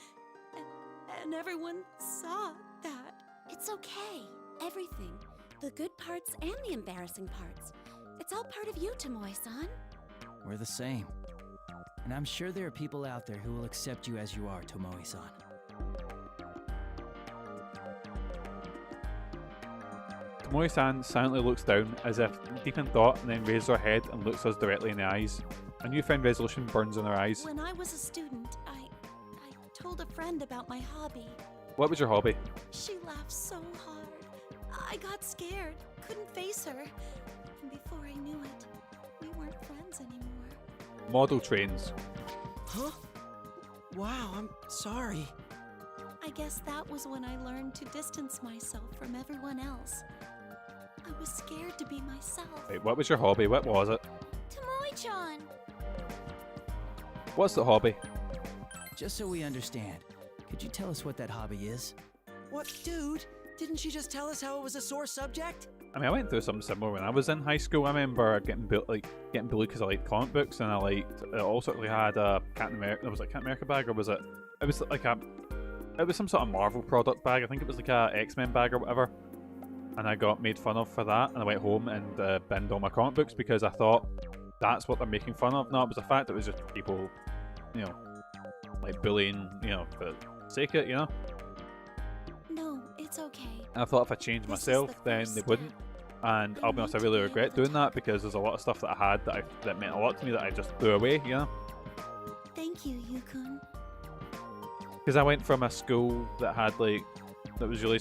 everyone saw that. It's okay. Everything. The good parts and the embarrassing parts. It's all part of you, Tomoe-san. We're the same. And I'm sure there are people out there who will accept you as you are, Tomoe-san. Tomoe-san silently looks down as if deep in thought and then raises her head and looks us directly in the eyes. A newfound resolution burns in her eyes. When I was a student, I told a friend about my hobby. What was your hobby? She laughed so hard. I got scared, couldn't face her. And before I knew it, we weren't friends anymore. Model trains. Huh? Wow, I'm sorry. I guess that was when I learned to distance myself from everyone else. I was scared to be myself. Wait, what was your hobby? What was it? Tomoe-chan. What's the hobby? Just so we understand, could you tell us what that hobby is? What, dude? Didn't she just tell us how it was a sore subject? I mean, I went through something similar when I was in high school. I remember getting bullied because I liked comic books, and I also had a Captain America. Was it a Captain America bag, or was it? It was like it was some sort of Marvel product bag. I think it was like a X-Men bag or whatever. And I got made fun of for that, and I went home and binned all my comic books because I thought that's what they're making fun of. No, it was the fact it was just people, like bullying, for the sake of it, No, it's okay. And I thought if I changed myself, then they wouldn't. And I'll be honest, I really regret doing that because there's a lot of stuff that I had that meant a lot to me that I just threw away, Thank you, Yukon. Because I went from a school that had that was really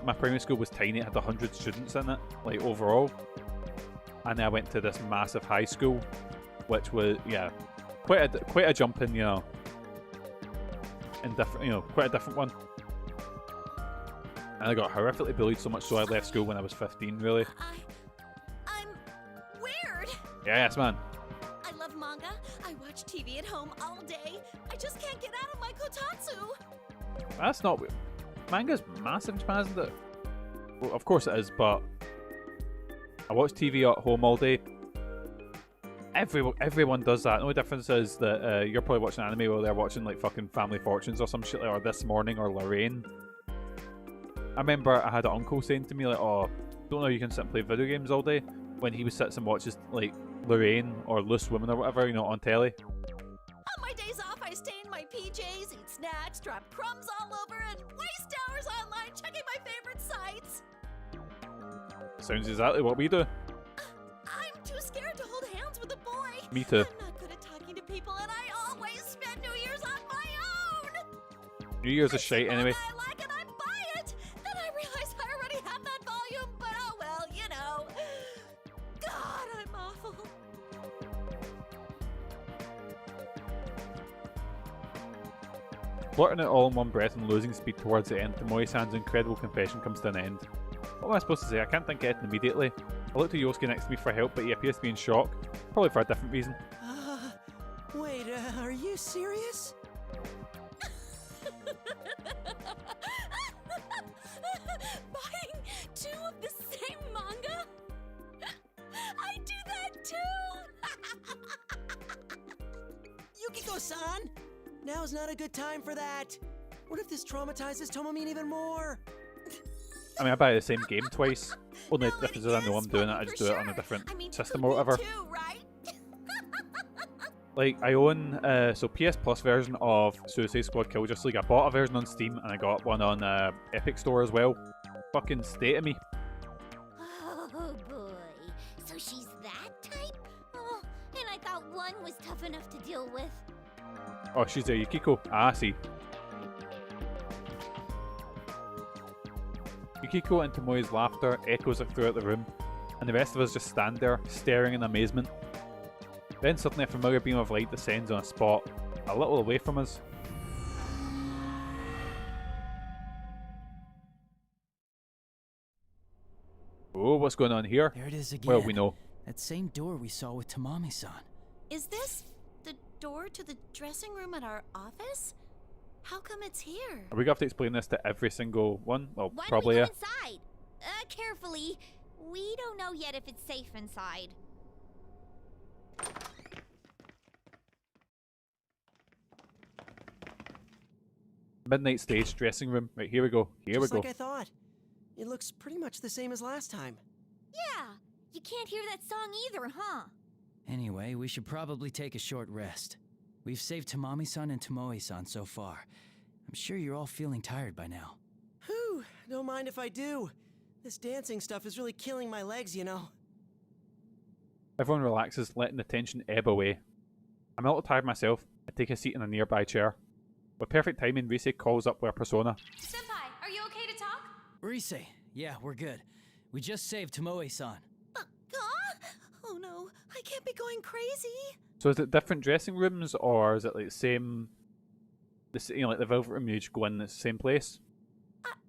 my primary school was tiny, it had 100 students in it, overall. And then I went to this massive high school, which was, quite a jump in, quite a different one. And I got horrifically bullied so much so I left school when I was 15, really. I'm weird. Yes, man. I love manga. I watch TV at home all day. I just can't get out of my kotatsu. That's not... Manga's massive in Japan, isn't it? Well, of course it is, but... I watch TV at home all day. Everyone does that. The only difference is that you're probably watching anime while they're watching fucking Family Fortunes or some shit, or This Morning or Lorraine. I remember I had an uncle saying to me, oh, don't know you can sit and play video games all day, when he sits and watches, Lorraine or Loose Women or whatever, on telly. On my days off, I stay in my PJs, eat snacks, drop crumbs all over, and waste hours online checking my favorite sites. Sounds exactly what we do. I'm too scared to hold hands with a boy. Me too. I'm not good at talking to people, and I always spend New Year's on my own. New Year's is shite anyway. I like it, I buy it. Then I realize I already have that volume, but oh well, God, I'm awful. Blurting it all in one breath and losing speed towards the end, Tomoe-san's incredible confession comes to an end. What am I supposed to say? I can't think of anything immediately. I look to Youske next to me for help, but he appears to be in shock. Probably for a different reason. Wait, are you serious? Buying 2 of the same manga? I do that too! Yukiko-san! Now's not a good time for that. What if this traumatizes Tomomin even more? I mean, I buy the same game twice. Only the difference is I know I'm doing it, I just do it on a different system or whatever. Too, right? I own, PS Plus version of Suicide Squad Kill Justice League. I bought a version on Steam and I got one on Epic Store as well. Fucking state of me. Oh boy, so she's that type? Oh, and I thought one was tough enough to deal with. Oh, she's a Yukiko. Ah, I see. Yukiko and Tomoe's laughter echoes throughout the room, and the rest of us just stand there, staring in amazement. Then suddenly a familiar beam of light descends on a spot, a little away from us. Oh, what's going on here? There it is again. Well, we know. That same door we saw with Tamami-san. Is this the door to the dressing room at our office? How come it's here? Are we going to have to explain this to every single one? Well, Why probably, don't we yeah. go inside? Carefully. We don't know yet if it's safe inside. Midnight stage, dressing room. Right, here we go. Here we Just go. like I thought. It looks pretty much the same as last time. Yeah, you can't hear that song either, huh? Anyway, we should probably take a short rest. We've saved Tamami-san and Tomoe-san so far. I'm sure you're all feeling tired by now. Whew, don't mind if I do. This dancing stuff is really killing my legs, you know. Everyone relaxes, letting the tension ebb away. I'm a little tired myself. I take a seat in a nearby chair. With perfect timing, Rise calls up with her persona. Senpai, are you okay to talk? Rise, yeah, we're good. We just saved Tomoe-san. Oh no, I can't be going crazy. So is it different dressing rooms, or is it like the same, like the Velvet Room, you just go in the same place?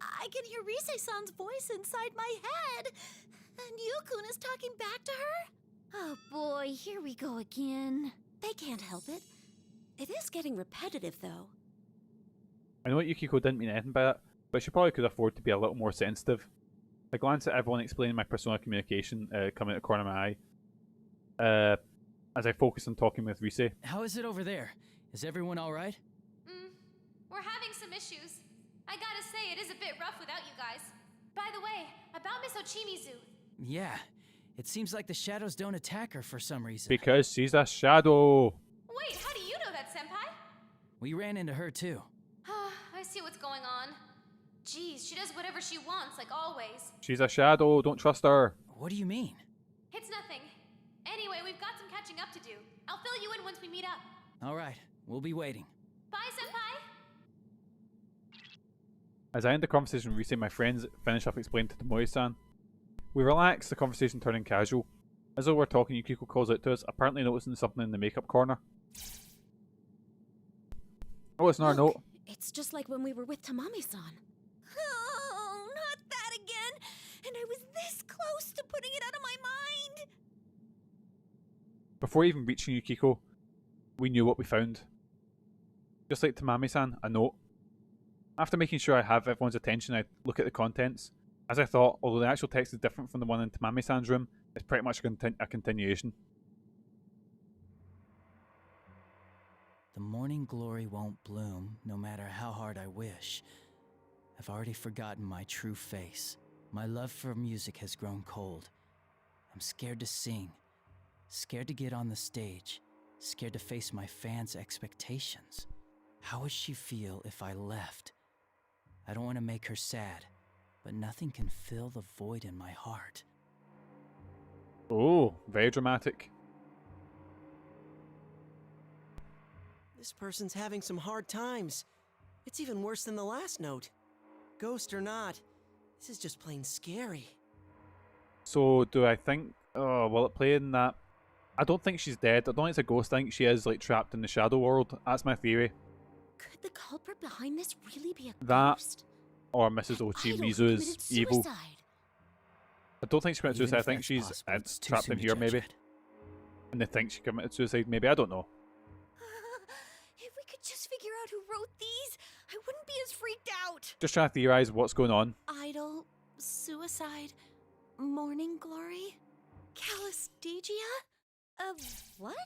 I can hear Rise-san's voice inside my head. And Yu-kun is talking back to her? Oh boy, here we go again. They can't help it. It is getting repetitive, though. I know Yukiko didn't mean anything by it, but she probably could afford to be a little more sensitive. I glance at everyone explaining my persona communication coming out the corner of my eye, as I focus on talking with Rise. How is it over there? Is everyone alright? We're having some issues. I gotta say, it is a bit rough without you guys. By the way, about Miss Ochimizu. Yeah, it seems like the shadows don't attack her for some reason. Because she's a shadow. Wait, how do you know that, Senpai? We ran into her too. I see what's going on. Geez, she does whatever she wants, like always. She's a shadow, don't trust her. What do you mean? It's nothing. Anyway, we've got some catching up to do. I'll fill you in once we meet up. Alright, we'll be waiting. Bye, Senpai! As I end the conversation with Rise, my friends finish up explaining to Tomoe-san. We relax, the conversation turning casual. As though we're talking, Yukiko calls out to us, apparently noticing something in the makeup corner. Oh, it's another note. It's just like when we were with Tamami-san. Oh, not that again! And I was this close to putting it out of my mind! Before even reaching Yukiko, we knew what we found. Just like Tamami-san, a note. After making sure I have everyone's attention, I look at the contents. As I thought, although the actual text is different from the one in Tamami-san's room, it's pretty much a continuation. The morning glory won't bloom, no matter how hard I wish. I've already forgotten my true face. My love for music has grown cold. I'm scared to sing, scared to get on the stage, scared to face my fans' expectations. How would she feel if I left? I don't want to make her sad, but nothing can fill the void in my heart. Oh, very dramatic. This person's having some hard times. It's even worse than the last note. Ghost or not, this is just plain scary. So, do I think... Oh, will it play in that... I don't think she's dead. I don't think it's a ghost. I think she is, like, trapped in the shadow world. That's my theory. Could the culprit behind this really be a That, ghost? or Mrs. Ochimizu's evil. I don't think she committed suicide. I think she's trapped in here, maybe. And they think she committed suicide, maybe. I don't know. If we could just figure out who wrote these, I wouldn't be as freaked out. Just trying to theorize what's going on. Idol, suicide, morning glory, calisthegia? What?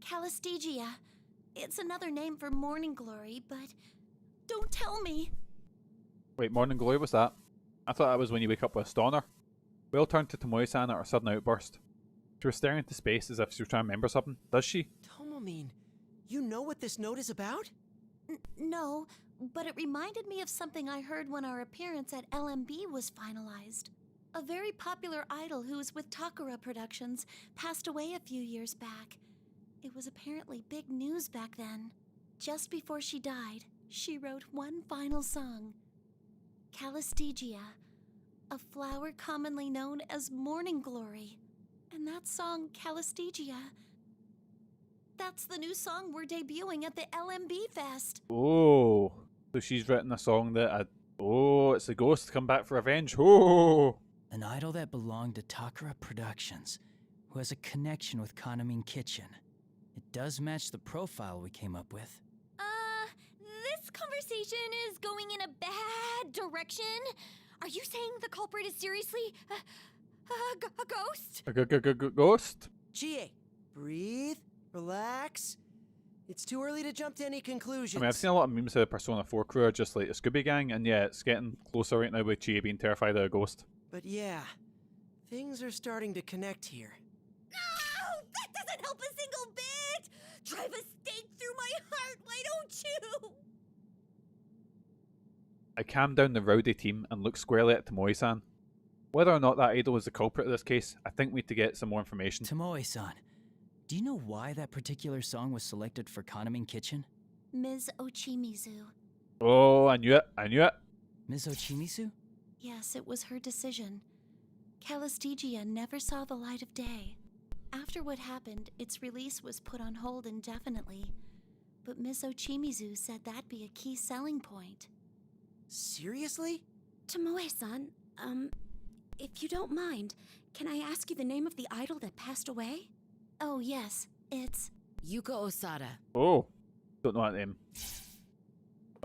Calisthegia. It's another name for morning glory, but don't tell me. Wait, morning glory, what's that? I thought that was when you wake up with a stoner. We all turned to Tomoe-san at her sudden outburst. She was staring into space as if she was trying to remember something. Does she? Tomoe, you know what this note is about? No, but it reminded me of something I heard when our appearance at LMB was finalized. A very popular idol who was with Takara Productions passed away a few years back. It was apparently big news back then. Just before she died, she wrote one final song. Calisthegia, a flower commonly known as morning glory. And that song, Calisthegia, that's the new song we're debuting at the LMB Fest. Oh, so she's written a song that oh, it's a ghost come back for revenge. Oh, an idol that belonged to Takara Productions, who has a connection with Kanamine Kitchen. It does match the profile we came up with. This conversation is going in a bad direction. Are you saying the culprit is seriously a ghost? A ghost? Chie, breathe, relax. It's too early to jump to any conclusions. I mean, I've seen a lot of memes of the Persona 4 crew are just like a Scooby Gang, and yeah, it's getting closer right now with Chie being terrified of a ghost. But yeah, things are starting to connect here. No! That doesn't help a single bit! Drive a stake through my heart, why don't you? I calm down the rowdy team and look squarely at Tomoe-san. Whether or not that idol is the culprit of this case, I think we need to get some more information. Tomoe-san, do you know why that particular song was selected for Kanamin Kitchen? Ms. Ochimizu. Oh, I knew it. I knew it. Ms. Ochimizu? Yes, it was her decision. Calistegia never saw the light of day. After what happened, its release was put on hold indefinitely. But Ms. Ochimizu said that'd be a key selling point. Seriously? Tomoe-san, if you don't mind, can I ask you the name of the idol that passed away? Oh, yes. It's Yuko Osada. Oh, don't know that name.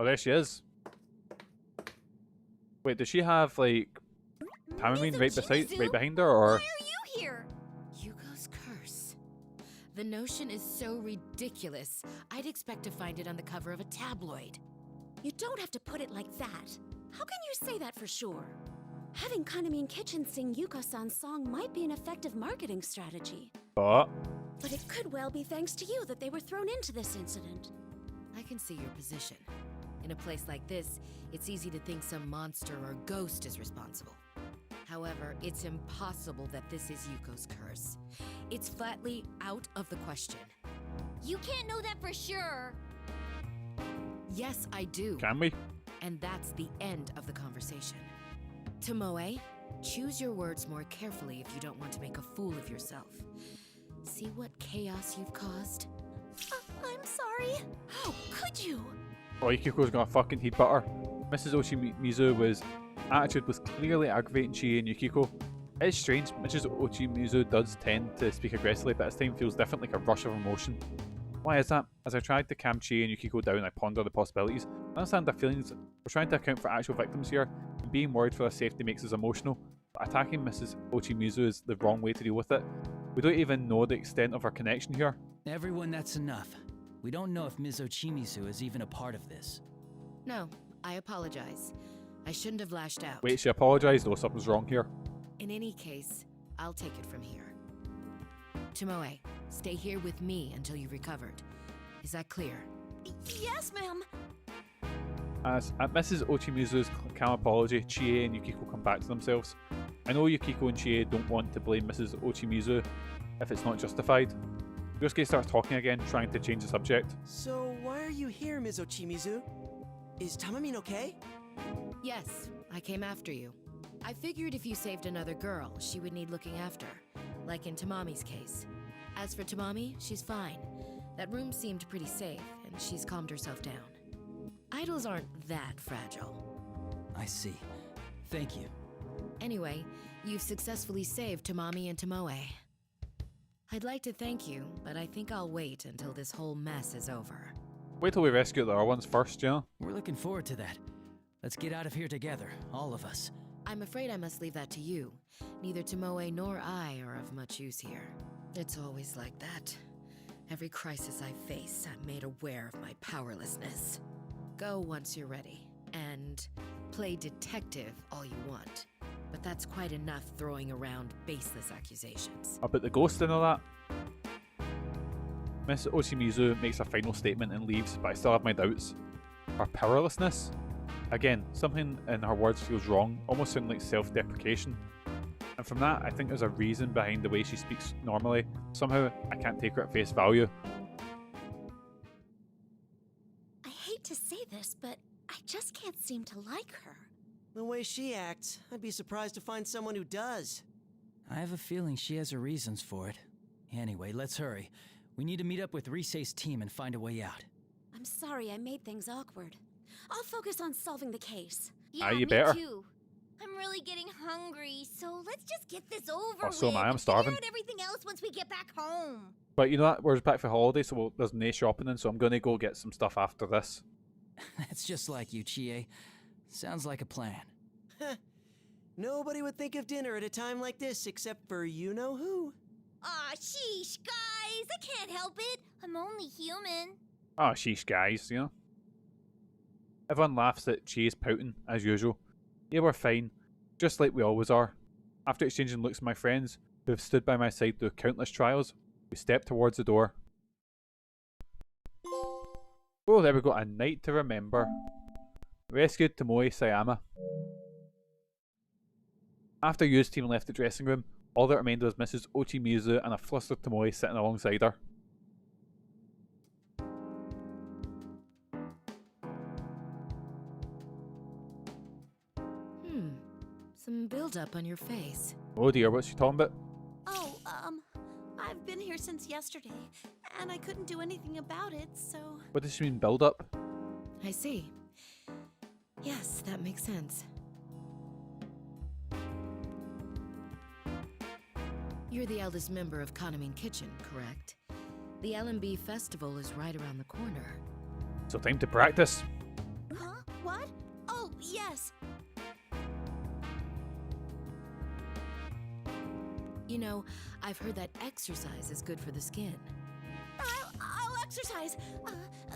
Oh, there she is. Wait, does she have like Tamami right behind her, or? Why are you here? Yuko's curse. The notion is so ridiculous. I'd expect to find it on the cover of a tabloid. You don't have to put it like that. How can you say that for sure? Having Kanamin Kitchen sing Yuko-san's song might be an effective marketing strategy. But it could well be thanks to you that they were thrown into this incident. I can see your position. In a place like this, it's easy to think some monster or ghost is responsible. However, it's impossible that this is Yuko's curse. It's flatly out of the question. You can't know that for sure. Yes, I do. can we? And that's the end of the conversation. Tomoe, choose your words more carefully if you don't want to make a fool of yourself. See what chaos you've caused? I'm sorry. How could you? Oh, Yukiko's gonna fucking heat butter. Mrs. Ochimizu's attitude was clearly aggravating Chie and Yukiko. It's strange, Mrs. Ochimizu does tend to speak aggressively, but this time feels different, like a rush of emotion. Why is that? As I tried to calm Chie and Yukiko down, I ponder the possibilities. I understand their feelings. We're trying to account for actual victims here, and being worried for their safety makes us emotional. But attacking Mrs. Ochimizu is the wrong way to deal with it. We don't even know the extent of our connection here. Everyone, that's enough. We don't know if Ms. Ochimizu is even a part of this. No, I apologize. I shouldn't have lashed out. Wait, she apologised? Oh, something's wrong here. In any case, I'll take it from here. Tomoe, stay here with me until you recovered. Is that clear? Yes, ma'am. As at Mrs. Ochimizu's calm apology, Chie and Yukiko come back to themselves. I know Yukiko and Chie don't want to blame Mrs. Ochimizu if it's not justified. Youske starts talking again, trying to change the subject. So, why are you here, Ms. Ochimizu? Is Tamamin okay? Yes, I came after you. I figured if you saved another girl, she would need looking after, like in Tamami's case. As for Tamami, she's fine. That room seemed pretty safe, and she's calmed herself down. Idols aren't that fragile. I see. Thank you. Anyway, you've successfully saved Tamami and Tomoe. I'd like to thank you, but I think I'll wait until this whole mess is over. Wait till we rescue the other ones first, you know? We're looking forward to that. Let's get out of here together, all of us. I'm afraid I must leave that to you. Neither Tomoe nor I are of much use here. It's always like that. Every crisis I face, I'm made aware of my powerlessness. Go once you're ready, and play detective all you want. But that's quite enough throwing around baseless accusations. About the ghost and all that. Miss Ochimizu makes a final statement and leaves, but I still have my doubts. Her powerlessness? Again, something in her words feels wrong, almost sounding like self-deprecation. And from that, I think there's a reason behind the way she speaks normally. Somehow, I can't take her at face value. I hate to say this, but I just can't seem to like her. The way she acts, I'd be surprised to find someone who does. I have a feeling she has her reasons for it. Anyway, let's hurry. We need to meet up with Risei's team and find a way out. I'm sorry I made things awkward. I'll focus on solving the case. Yeah, you me better. too. I'm really getting hungry, so let's just get this over Oh, so with. am I. I'm and starving. Figure out everything else once we get back home. But you know what? We're back for holiday, so there's no shopping in, so I'm going to go get some stuff after this. That's just like you, Chie. Sounds like a plan. Nobody would think of dinner at a time like this except for you-know-who. Aw, sheesh, guys. I can't help it. I'm only human. Oh, sheesh, guys, you know? Everyone laughs at Chie's pouting, as usual. Yeah, we're fine. Just like we always are. After exchanging looks with my friends, who have stood by my side through countless trials, we step towards the door. Oh, there we go. A night to remember. Rescued Tomoe Sayama. After Yu's team left the dressing room, all that remained was Mrs. Ochimizu and a flustered Tomoe sitting alongside her. Some build-up on your face. Oh dear, what's she talking about? Oh, I've been here since yesterday, and I couldn't do anything about it, so... What does she mean, build up? I see. Yes, that makes sense. You're the eldest member of Kaname Kitchen, correct? The LMB festival is right around the corner. So time to practice. Huh? What? Oh, yes. You know, I've heard that exercise is good for the skin. I'll exercise.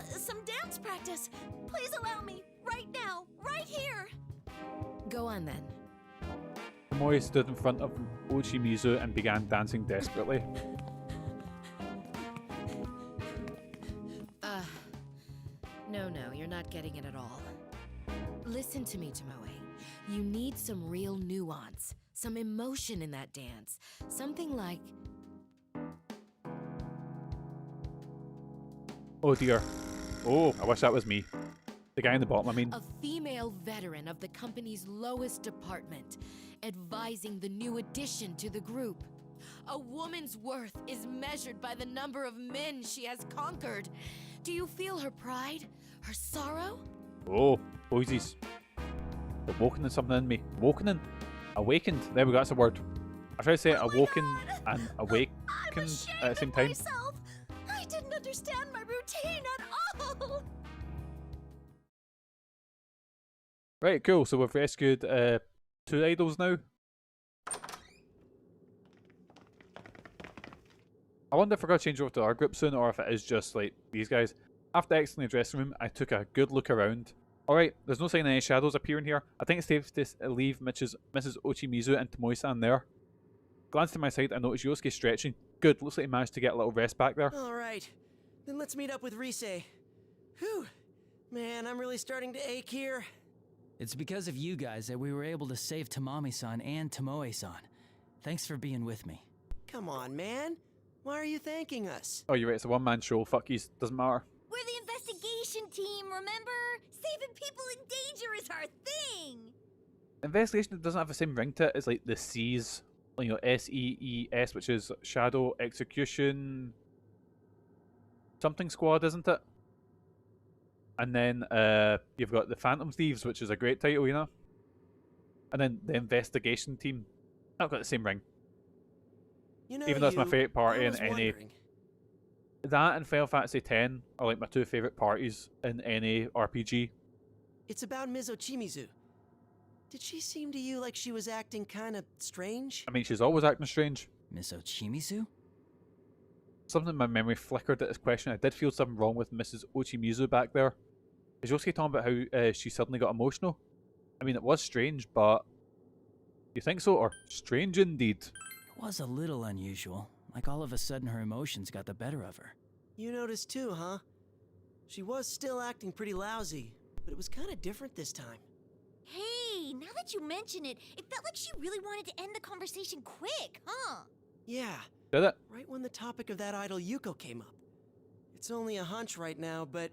Some dance practice. Please allow me. Right now. Right here. Go on then. Tomoe stood in front of Ochimizu and began dancing desperately. No, you're not getting it at all. Listen to me, Tomoe. You need some real nuance, some emotion in that dance. Something like... Oh dear. Oh, I wish that was me. The guy in the bottom, I mean. A female veteran of the company's lowest department, advising the new addition to the group. A woman's worth is measured by the number of men she has conquered. Do you feel her pride? Her sorrow? Oh, boysies. Awoken something in me. Awoken? Awakened. There we go, that's a word. I tried to say awoken and awakened at the same time. Myself. I didn't understand my routine at all. Right, cool. So we've rescued 2 idols now. I wonder if we're going to change over to our group soon, or if it is just like these guys. After exiting the dressing room, I took a good look around. Alright, there's no sign of any shadows appearing here. I think it's safe to leave Mrs. Ochimizu and Tomoe-san there. Glanced to my side, I noticed Youske stretching. Good, looks like he managed to get a little rest back there. Alright, then let's meet up with Rise. Whew, man, I'm really starting to ache here. It's because of you guys that we were able to save Tamami-san and Tomoe-san. Thanks for being with me. Come on, man. Why are you thanking us? Oh, you're right, it's a one-man show. Fuck yous, doesn't matter. We're the investigation team, remember? Saving people in danger is our thing! Investigation doesn't have the same ring to it as like the C's, you know, SEES, which is Shadow Execution something squad, isn't it? And then you've got the Phantom Thieves, which is a great title, you know? And then the investigation team. Not got the same ring. You know, even though it's my favourite party in any... wondering. That and Final Fantasy X are like my 2 favourite parties in any RPG. It's about Ms. Ochimizu. Did she seem to you like she was acting kind of strange? I mean, she's always acting strange. Miss Ochimizu? Something in my memory flickered at this question. I did feel something wrong with Mrs. Ochimizu back there. Is Youske talking about how she suddenly got emotional? I mean, it was strange, but... You think so? Or strange indeed? It was a little unusual. Like all of a sudden her emotions got the better of her. You noticed too, huh? She was still acting pretty lousy, but it was kind of different this time. Hey, now that you mention it, it felt like she really wanted to end the conversation quick, huh? Yeah. Did it? Right when the topic of that idol Yukiko came up. It's only a hunch right now, but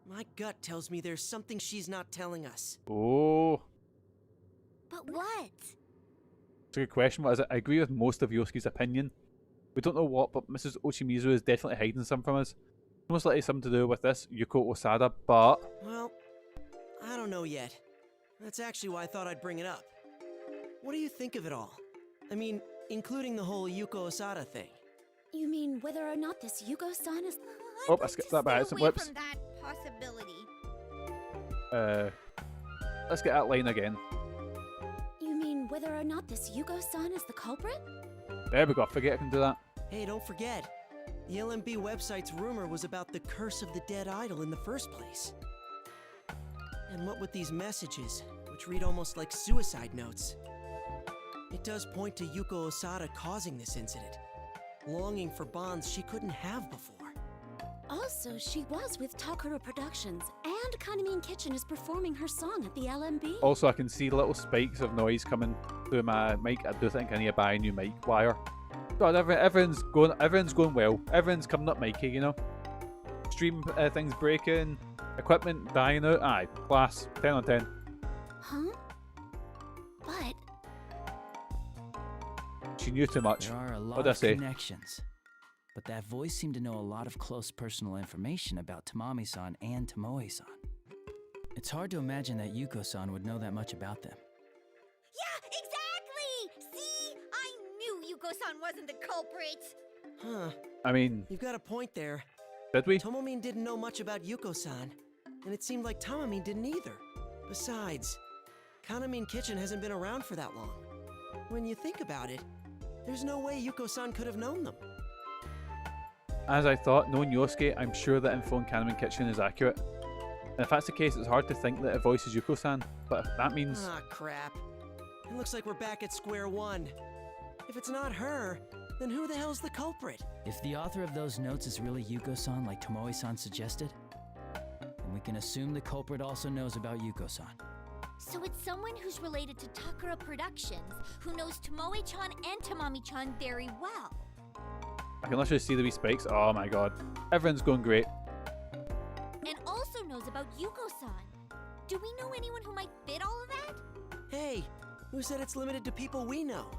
my gut tells me there's something she's not telling us. Oh. But what? It's a good question. What is it? I agree with most of Yoshi's opinion. We don't know what, but Mrs. Ochimizu is definitely hiding something from us. Most likely something to do with this Yuko Osada, but... Well, I don't know yet. That's actually why I thought I'd bring it up. What do you think of it all? I mean, including the whole Yuko Osada thing. You mean whether or not this Yuko-san is... Oh, I skipped that by accident. Whoops. From that possibility. Let's get that line again. You mean whether or not this Yuko-san is the culprit? There we go. Forget I can do that. Hey, don't forget. The LMB website's rumor was about the curse of the dead idol in the first place. And what with these messages, which read almost like suicide notes? It does point to Yuko Osada causing this incident, longing for bonds she couldn't have before. Also, she was with Takara Productions, and Kaname Kitchen is performing her song at the LMB. Also, I can see little spikes of noise coming through my mic. I do think I need to buy a new mic wire. God, everything's going well. Everything's coming up Mikey, you know. Stream things breaking, equipment dying out. Aye, class, 10 on 10. Huh? But She knew too much. There are a lot What'd I of say? connections. But that voice seemed to know a lot of close personal information about Tamami-san and Tomoe-san. It's hard to imagine that Yuko-san would know that much about them. Yeah, exactly! See? I knew Yuko-san wasn't the culprit! Huh. I mean, You've got a point there. did we? Tomomin didn't know much about Yuko-san, and it seemed like Tamami didn't either. Besides, Kaname Kitchen hasn't been around for that long. When you think about it, there's no way Yuko-san could have known them. As I thought, knowing Youske, I'm sure that info in Kaname Kitchen is accurate. And if that's the case, it's hard to think that it voices Yuko-san. But if that means... Ah, crap. It looks like we're back at square one. If it's not her, then who the hell's the culprit? If the author of those notes is really Yuko-san like Tomoe-san suggested, then we can assume the culprit also knows about Yuko-san. So it's someone who's related to Takara Productions, who knows Tomoe-chan and Tamami-chan very well. I can literally see the wee spikes. Oh my god. Everyone's going great. And also knows about Yuko-san. Do we know anyone who might fit all of that? Hey, who said it's limited to people we know?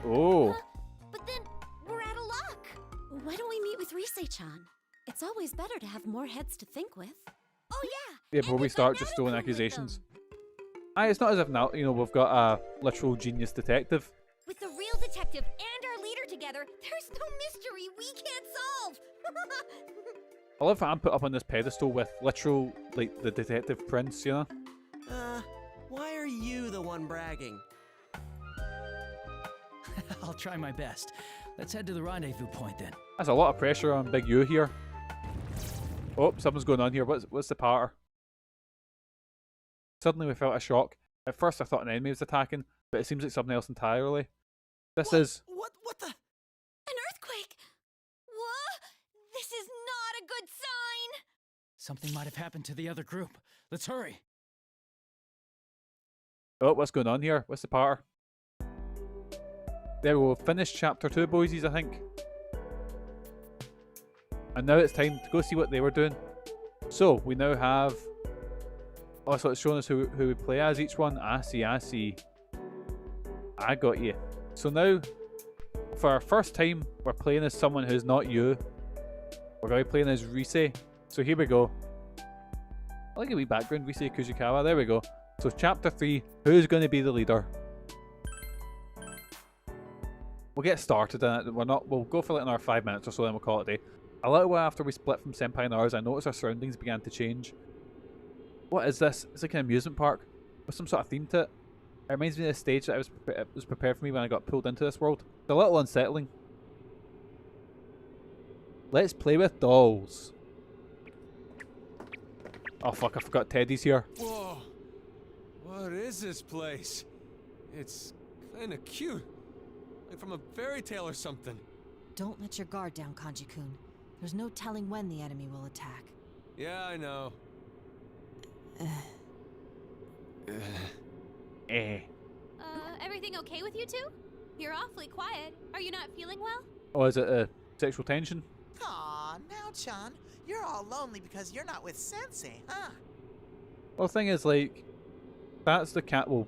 Oh. But then, we're out of luck! Why don't we meet with Rise-chan? It's always better to have more heads to think with. Oh yeah! Yeah, before we start just throwing accusations. Aye, it's not as if now, you know, we've got a literal genius detective. With the real detective and our leader together, there's no mystery we can't solve! I love how I'm put up on this pedestal with literal, like, the detective prince, you know? Why are you the one bragging? I'll try my best. Let's head to the rendezvous point then. That's a lot of pressure on Big U here. Oh, something's going on here. What's the patter? Suddenly we felt a shock. At first I thought an enemy was attacking, but it seems like something else entirely. This is... What the? An earthquake! What? This is not a good sign! Something might have happened to the other group. Let's hurry. Oh, what's going on here? What's the patter? There we go. Finished chapter 2, boysies, I think. And now it's time to go see what they were doing. So, we now have... Oh, so it's showing us who we play as each one. I see. I got you. So now, for our first time, we're playing as someone who's not you. We're going to be playing as Rise. So here we go. I like a wee background, Rise Kujikawa. There we go. So chapter 3, who's going to be the leader? We'll get started in it. We'll go for like another 5 minutes or so, then we'll call it a day. A little while after we split from Senpai and ours, I noticed our surroundings began to change. What is this? It's like an amusement park with some sort of theme to it. It reminds me of the stage that was prepared for me when I got pulled into this world. It's a little unsettling. Let's play with dolls. Oh fuck, I forgot Teddy's here. Whoa. What is this place? It's kinda cute. Like from a fairy tale or something. Don't let your guard down, Kanji-kun. There's no telling when the enemy will attack. Yeah, I know. Everything okay with you two? You're awfully quiet. Are you not feeling well? Oh, is it sexual tension? Aw, now, Chan, you're all lonely because you're not with Sensei, huh? Well, the thing is, like, that's the cat. Well,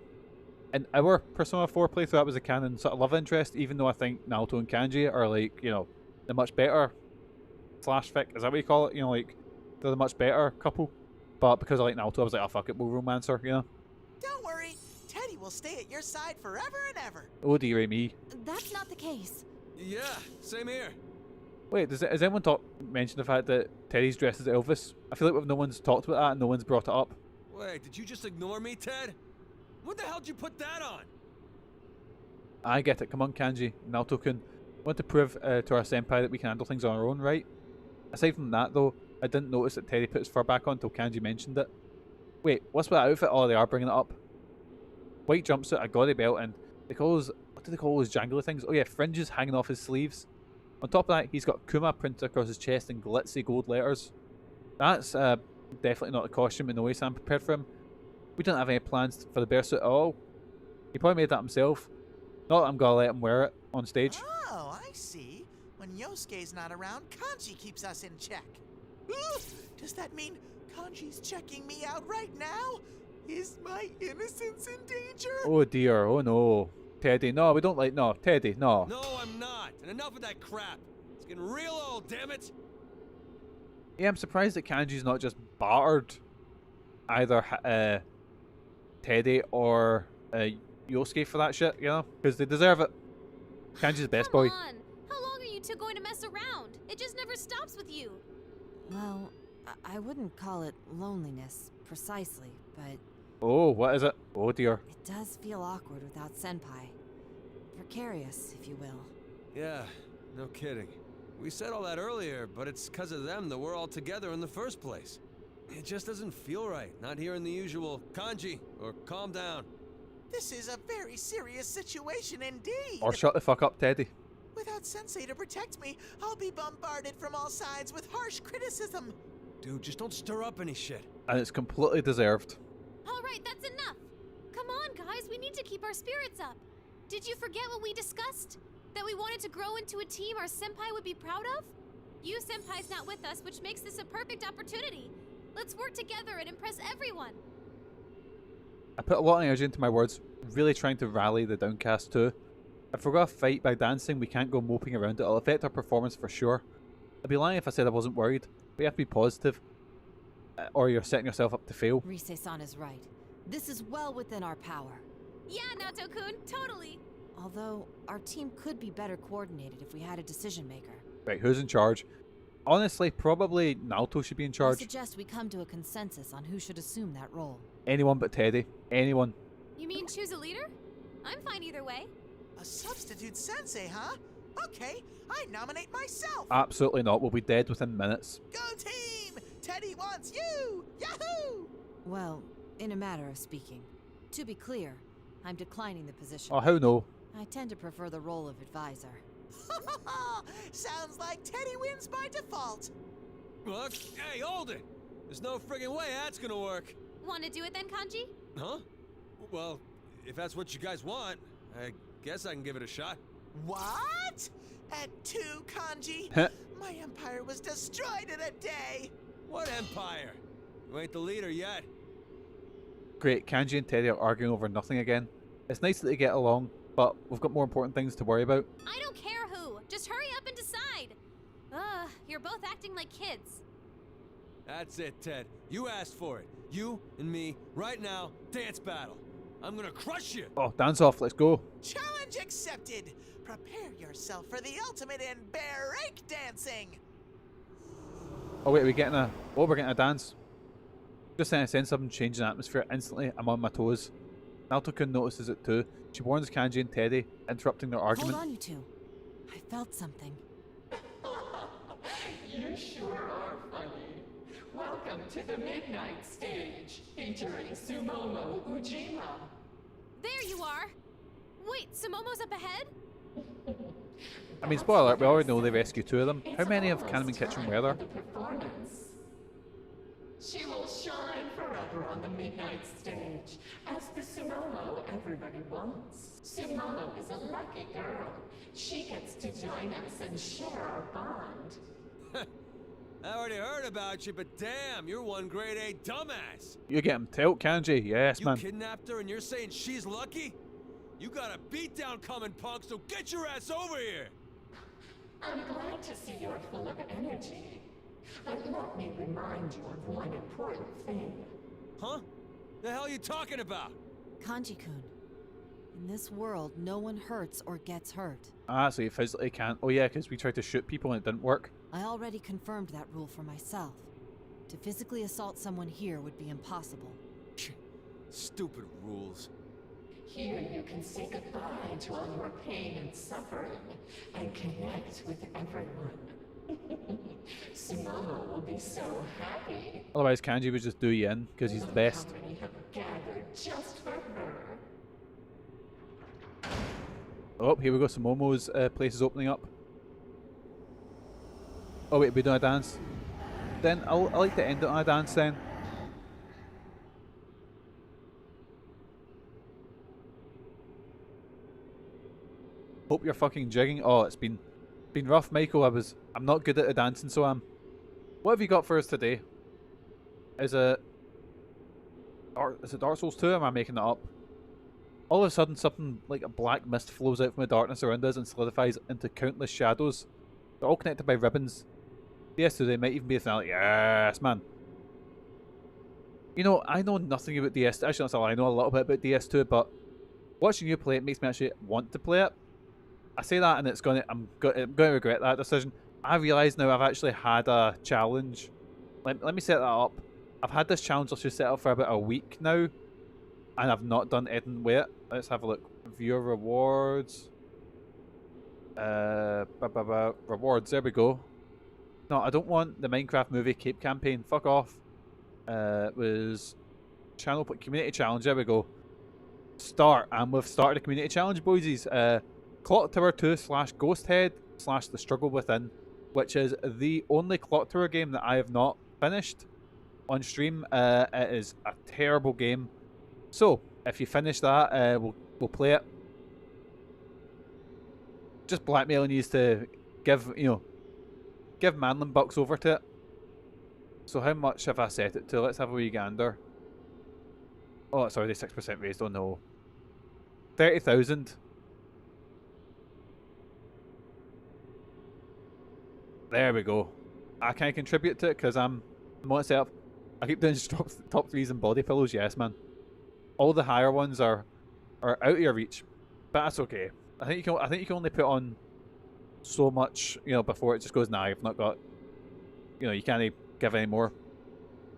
in our Persona 4 playthrough, that was a canon sort of love interest, even though I think Naoto and Kanji are, like, you know, the much better slash fic. Is that what you call it? You know, like, they're the much better couple. But because I like Naoto, I was like, oh fuck it, we'll romance her, you know? Don't worry, Teddy will stay at your side forever and ever. Oh dear me. That's not the case. Yeah, same here. Wait, has anyone mentioned the fact that Teddy's dressed as Elvis? I feel like no one's talked about that and no one's brought it up. Wait, did you just ignore me, Ted? What the hell did you put that on? I get it, come on Kanji, Naoto-kun. Want to prove to our senpai that we can handle things on our own, right? Aside from that though, I didn't notice that Teddy put his fur back on until Kanji mentioned it. Wait, what's with that outfit? Oh, they are bringing it up. White jumpsuit, a gaudy belt, and they call those, what do they call those jangly things? Oh yeah, fringes hanging off his sleeves. On top of that, he's got Kuma printed across his chest in glitzy gold letters. That's definitely not the costume in the way Sam prepared for him. We don't have any plans for the bear suit at all. He probably made that himself. Not that I'm gonna let him wear it on stage. Oh, I see. When Yosuke's not around, Kanji keeps us in check. Ooh, does that mean Kanji's checking me out right now? Is my innocence in danger? Oh dear, oh no. Teddy, no, we don't like, no. Teddy, no. No, I'm not. And enough of that crap. It's getting real old, damn it. Yeah, I'm surprised that Kanji's not just battered either Teddy or Yosuke for that shit, you know? Because they deserve it. Kanji's the best boy. Come on. How long are you two going to mess around? It just never stops with you. Well, I wouldn't call it loneliness, precisely, but... Oh, what is it? Oh dear. It does feel awkward without Senpai. Precarious, if you will. Yeah, no kidding. We said all that earlier, but it's because of them that we're all together in the first place. It just doesn't feel right, not hearing the usual kanji or calm down. This is a very serious situation indeed. Or shut the fuck up, Teddy. Without Sensei to protect me, I'll be bombarded from all sides with harsh criticism. Dude, just don't stir up any shit. And it's completely deserved. All right, that's enough. Come on, guys, we need to keep our spirits up. Did you forget what we discussed? That we wanted to grow into a team our senpai would be proud of? You senpai's not with us, which makes this a perfect opportunity. Let's work together and impress everyone. I put a lot of energy into my words, really trying to rally the downcast too. If we're going to fight by dancing, we can't go moping around it. It'll affect our performance for sure. I'd be lying if I said I wasn't worried. But you have to be positive, or you're setting yourself up to fail. Rise-san is right. This is well within our power. Yeah, Naoto-kun, totally. Although, our team could be better coordinated if we had a decision maker. Right, who's in charge? Honestly, probably Naoto should be in I charge. suggest we come to a consensus on who should assume that role. Anyone but Teddy. Anyone. You mean choose a leader? I'm fine either way. A substitute sensei, huh? Okay, I nominate myself. Absolutely not. We'll be dead within minutes. Go team! Teddy wants you! Yahoo! Well, in a matter of speaking. To be clear, I'm declining the position. Oh, how no? I tend to prefer the role of advisor. Sounds like Teddy wins by default. Look, hey, hold it! There's no friggin' way that's gonna work. Want to do it then, Kanji? Huh? Well, if that's what you guys want, I guess I can give it a shot. What? At 2, Kanji? My empire was destroyed in a day. What empire? You ain't the leader yet. Great, Kanji and Teddy are arguing over nothing again. It's nice that they get along, but we've got more important things to worry about. I don't care who. Just hurry up and decide. You're both acting like kids. That's it, Ted. You asked for it. You and me, right now, dance battle. I'm gonna crush you. Oh, dance off, let's go. Challenge accepted. Prepare yourself for the ultimate in break dancing. Oh wait, we're getting a dance. Just then I sense something changing the atmosphere. Instantly, I'm on my toes. Naoto-kun notices it too. She warns Kanji and Teddy, interrupting their argument. Hold on, you two. I felt something. You sure are funny. Welcome to the Midnight Stage, featuring Sumomo Ujima. There you are. Wait, Sumomo's up ahead? I mean, spoiler alert, we already know they rescued 2 of them. How many of Kanami Kitchen were there? She will shine forever on the Midnight Stage as the Sumomo everybody wants. Sumomo is a lucky girl. She gets to join us and share our bond. I already heard about you, but damn, you're one grade A dumbass. You get him tilt, Kanji. Yes, man. You kidnapped her and you're saying she's lucky? You got a beatdown coming, punk, so get your ass over here! I'm glad to see you're full of energy. But let me remind you of one important thing. Huh? The hell are you talking about? Kanji-kun. In this world, no one hurts or gets hurt. Ah, so you physically can't. Oh yeah, because we tried to shoot people and it didn't work. I already confirmed that rule for myself. To physically assault someone here would be impossible. Stupid rules. Here you can say goodbye to all your pain and suffering and connect with everyone. Sumomo will be so happy. Otherwise, Kanji would just do you in because he's the best. How many have gathered just for her? Oh, here we go. Sumomo's place is opening up. Oh wait, we doing a dance? Then I like to end it on a dance then. Hope you're fucking jigging. Oh, it's been rough, Michael. I'm not good at the dancing, so I'm. What have you got for us today? Is it Dark Souls 2? Or am I making that up? All of a sudden, something like a black mist flows out from the darkness around us and solidifies into countless shadows. They're all connected by ribbons. Yes, so they might even be a thing like, yes, man. You know, I know nothing about DS. Actually, that's all. I know a little bit about DS2, but watching you play it makes me actually want to play it. I say that, and I'm going to regret that decision. I realise now I've actually had a challenge. Let me set that up. I've had this challenge just set up for about a week now, and I've not done anything with it. Let's have a look. Viewer rewards. Rewards. There we go. No, I don't want the Minecraft movie Cape campaign. Fuck off. It was channel community challenge. There we go. Start, and we've started a community challenge, boysies. Clock Tower 2 / Ghost Head / The Struggle Within, which is the only Clock Tower game that I have not finished on stream. It is a terrible game. So if you finish that, we'll play it. Just blackmailing you to give Manlin bucks over to it. So how much have I set it to? Let's have a wee gander. Oh, it's already 6% raised. Oh no. 30,000. There we go. I can't contribute to it because I'm on set. I keep doing top 3s and body pillows. Yes, man. All the higher ones are out of your reach, but that's okay. I think you can only put on so much, before it just goes. Nah, I've not got. You can't give any more.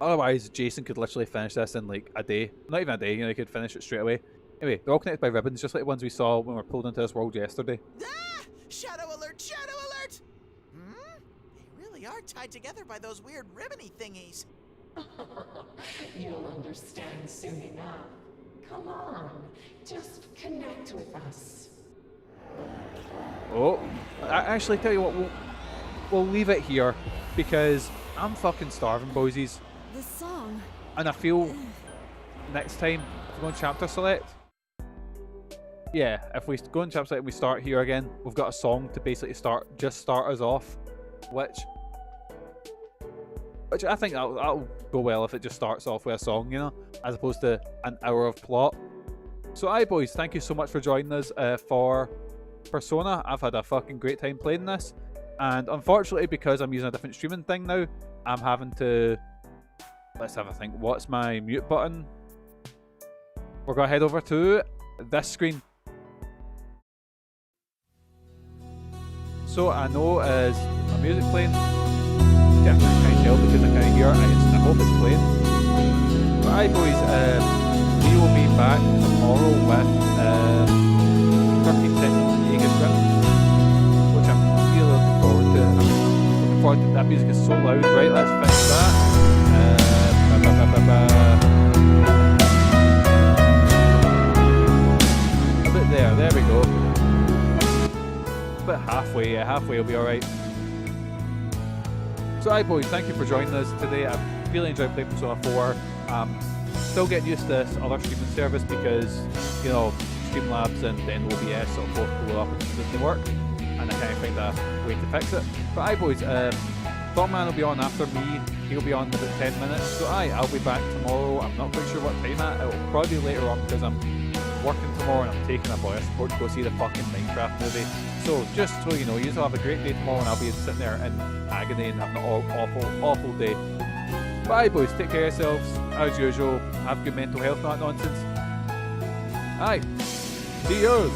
Otherwise, Jason could literally finish this in like a day. Not even a day. He could finish it straight away. Anyway, they're all connected by ribbons, just like the ones we saw when we were pulled into this world yesterday. Ah! Shadow alert! Shadow alert! They really are tied together by those weird ribbony thingies. You'll understand soon enough. Come on, just connect with us. Oh, I actually tell you what, we'll leave it here because I'm fucking starving, boysies. The song. And I feel next time if we go on chapter select. Yeah, if we go on chapter select and we start here again, we've got a song to basically start us off, which I think that'll go well if it just starts off with a song, as opposed to an hour of plot. So aye boys, thank you so much for joining us for Persona. I've had a fucking great time playing this, and unfortunately because I'm using a different streaming thing now, I'm having to, let's have a think, what's my mute button? We're going to head over to this screen. So I know as my music playing, I can't tell because I can't hear it. I hope it's playing. But aye boys, we will be back tomorrow with 13 seconds Vegas Rip, which I'm really looking forward to. I'm looking forward to that. Music is so loud. Right, let's finish that. About there we go. About halfway, yeah, halfway will be alright. So aye boys, thank you for joining us today. I've really enjoyed playing Persona 4. Still getting used to this other streaming service because, Streamlabs and then OBS sort of both blow up and doesn't work, and I can't find a way to fix it. But aye boys, Thorman will be on after me. He'll be on in about 10 minutes. So aye, I'll be back tomorrow. I'm not quite sure what time at. It'll probably be later on because I'm working tomorrow and I'm taking a boy of sport to go see the fucking Minecraft movie. So just so you know, you all have a great day tomorrow, and I'll be sitting there in agony and having an awful day. Bye boys, take care of yourselves as usual. Have good mental health, not nonsense. Aye, see yours.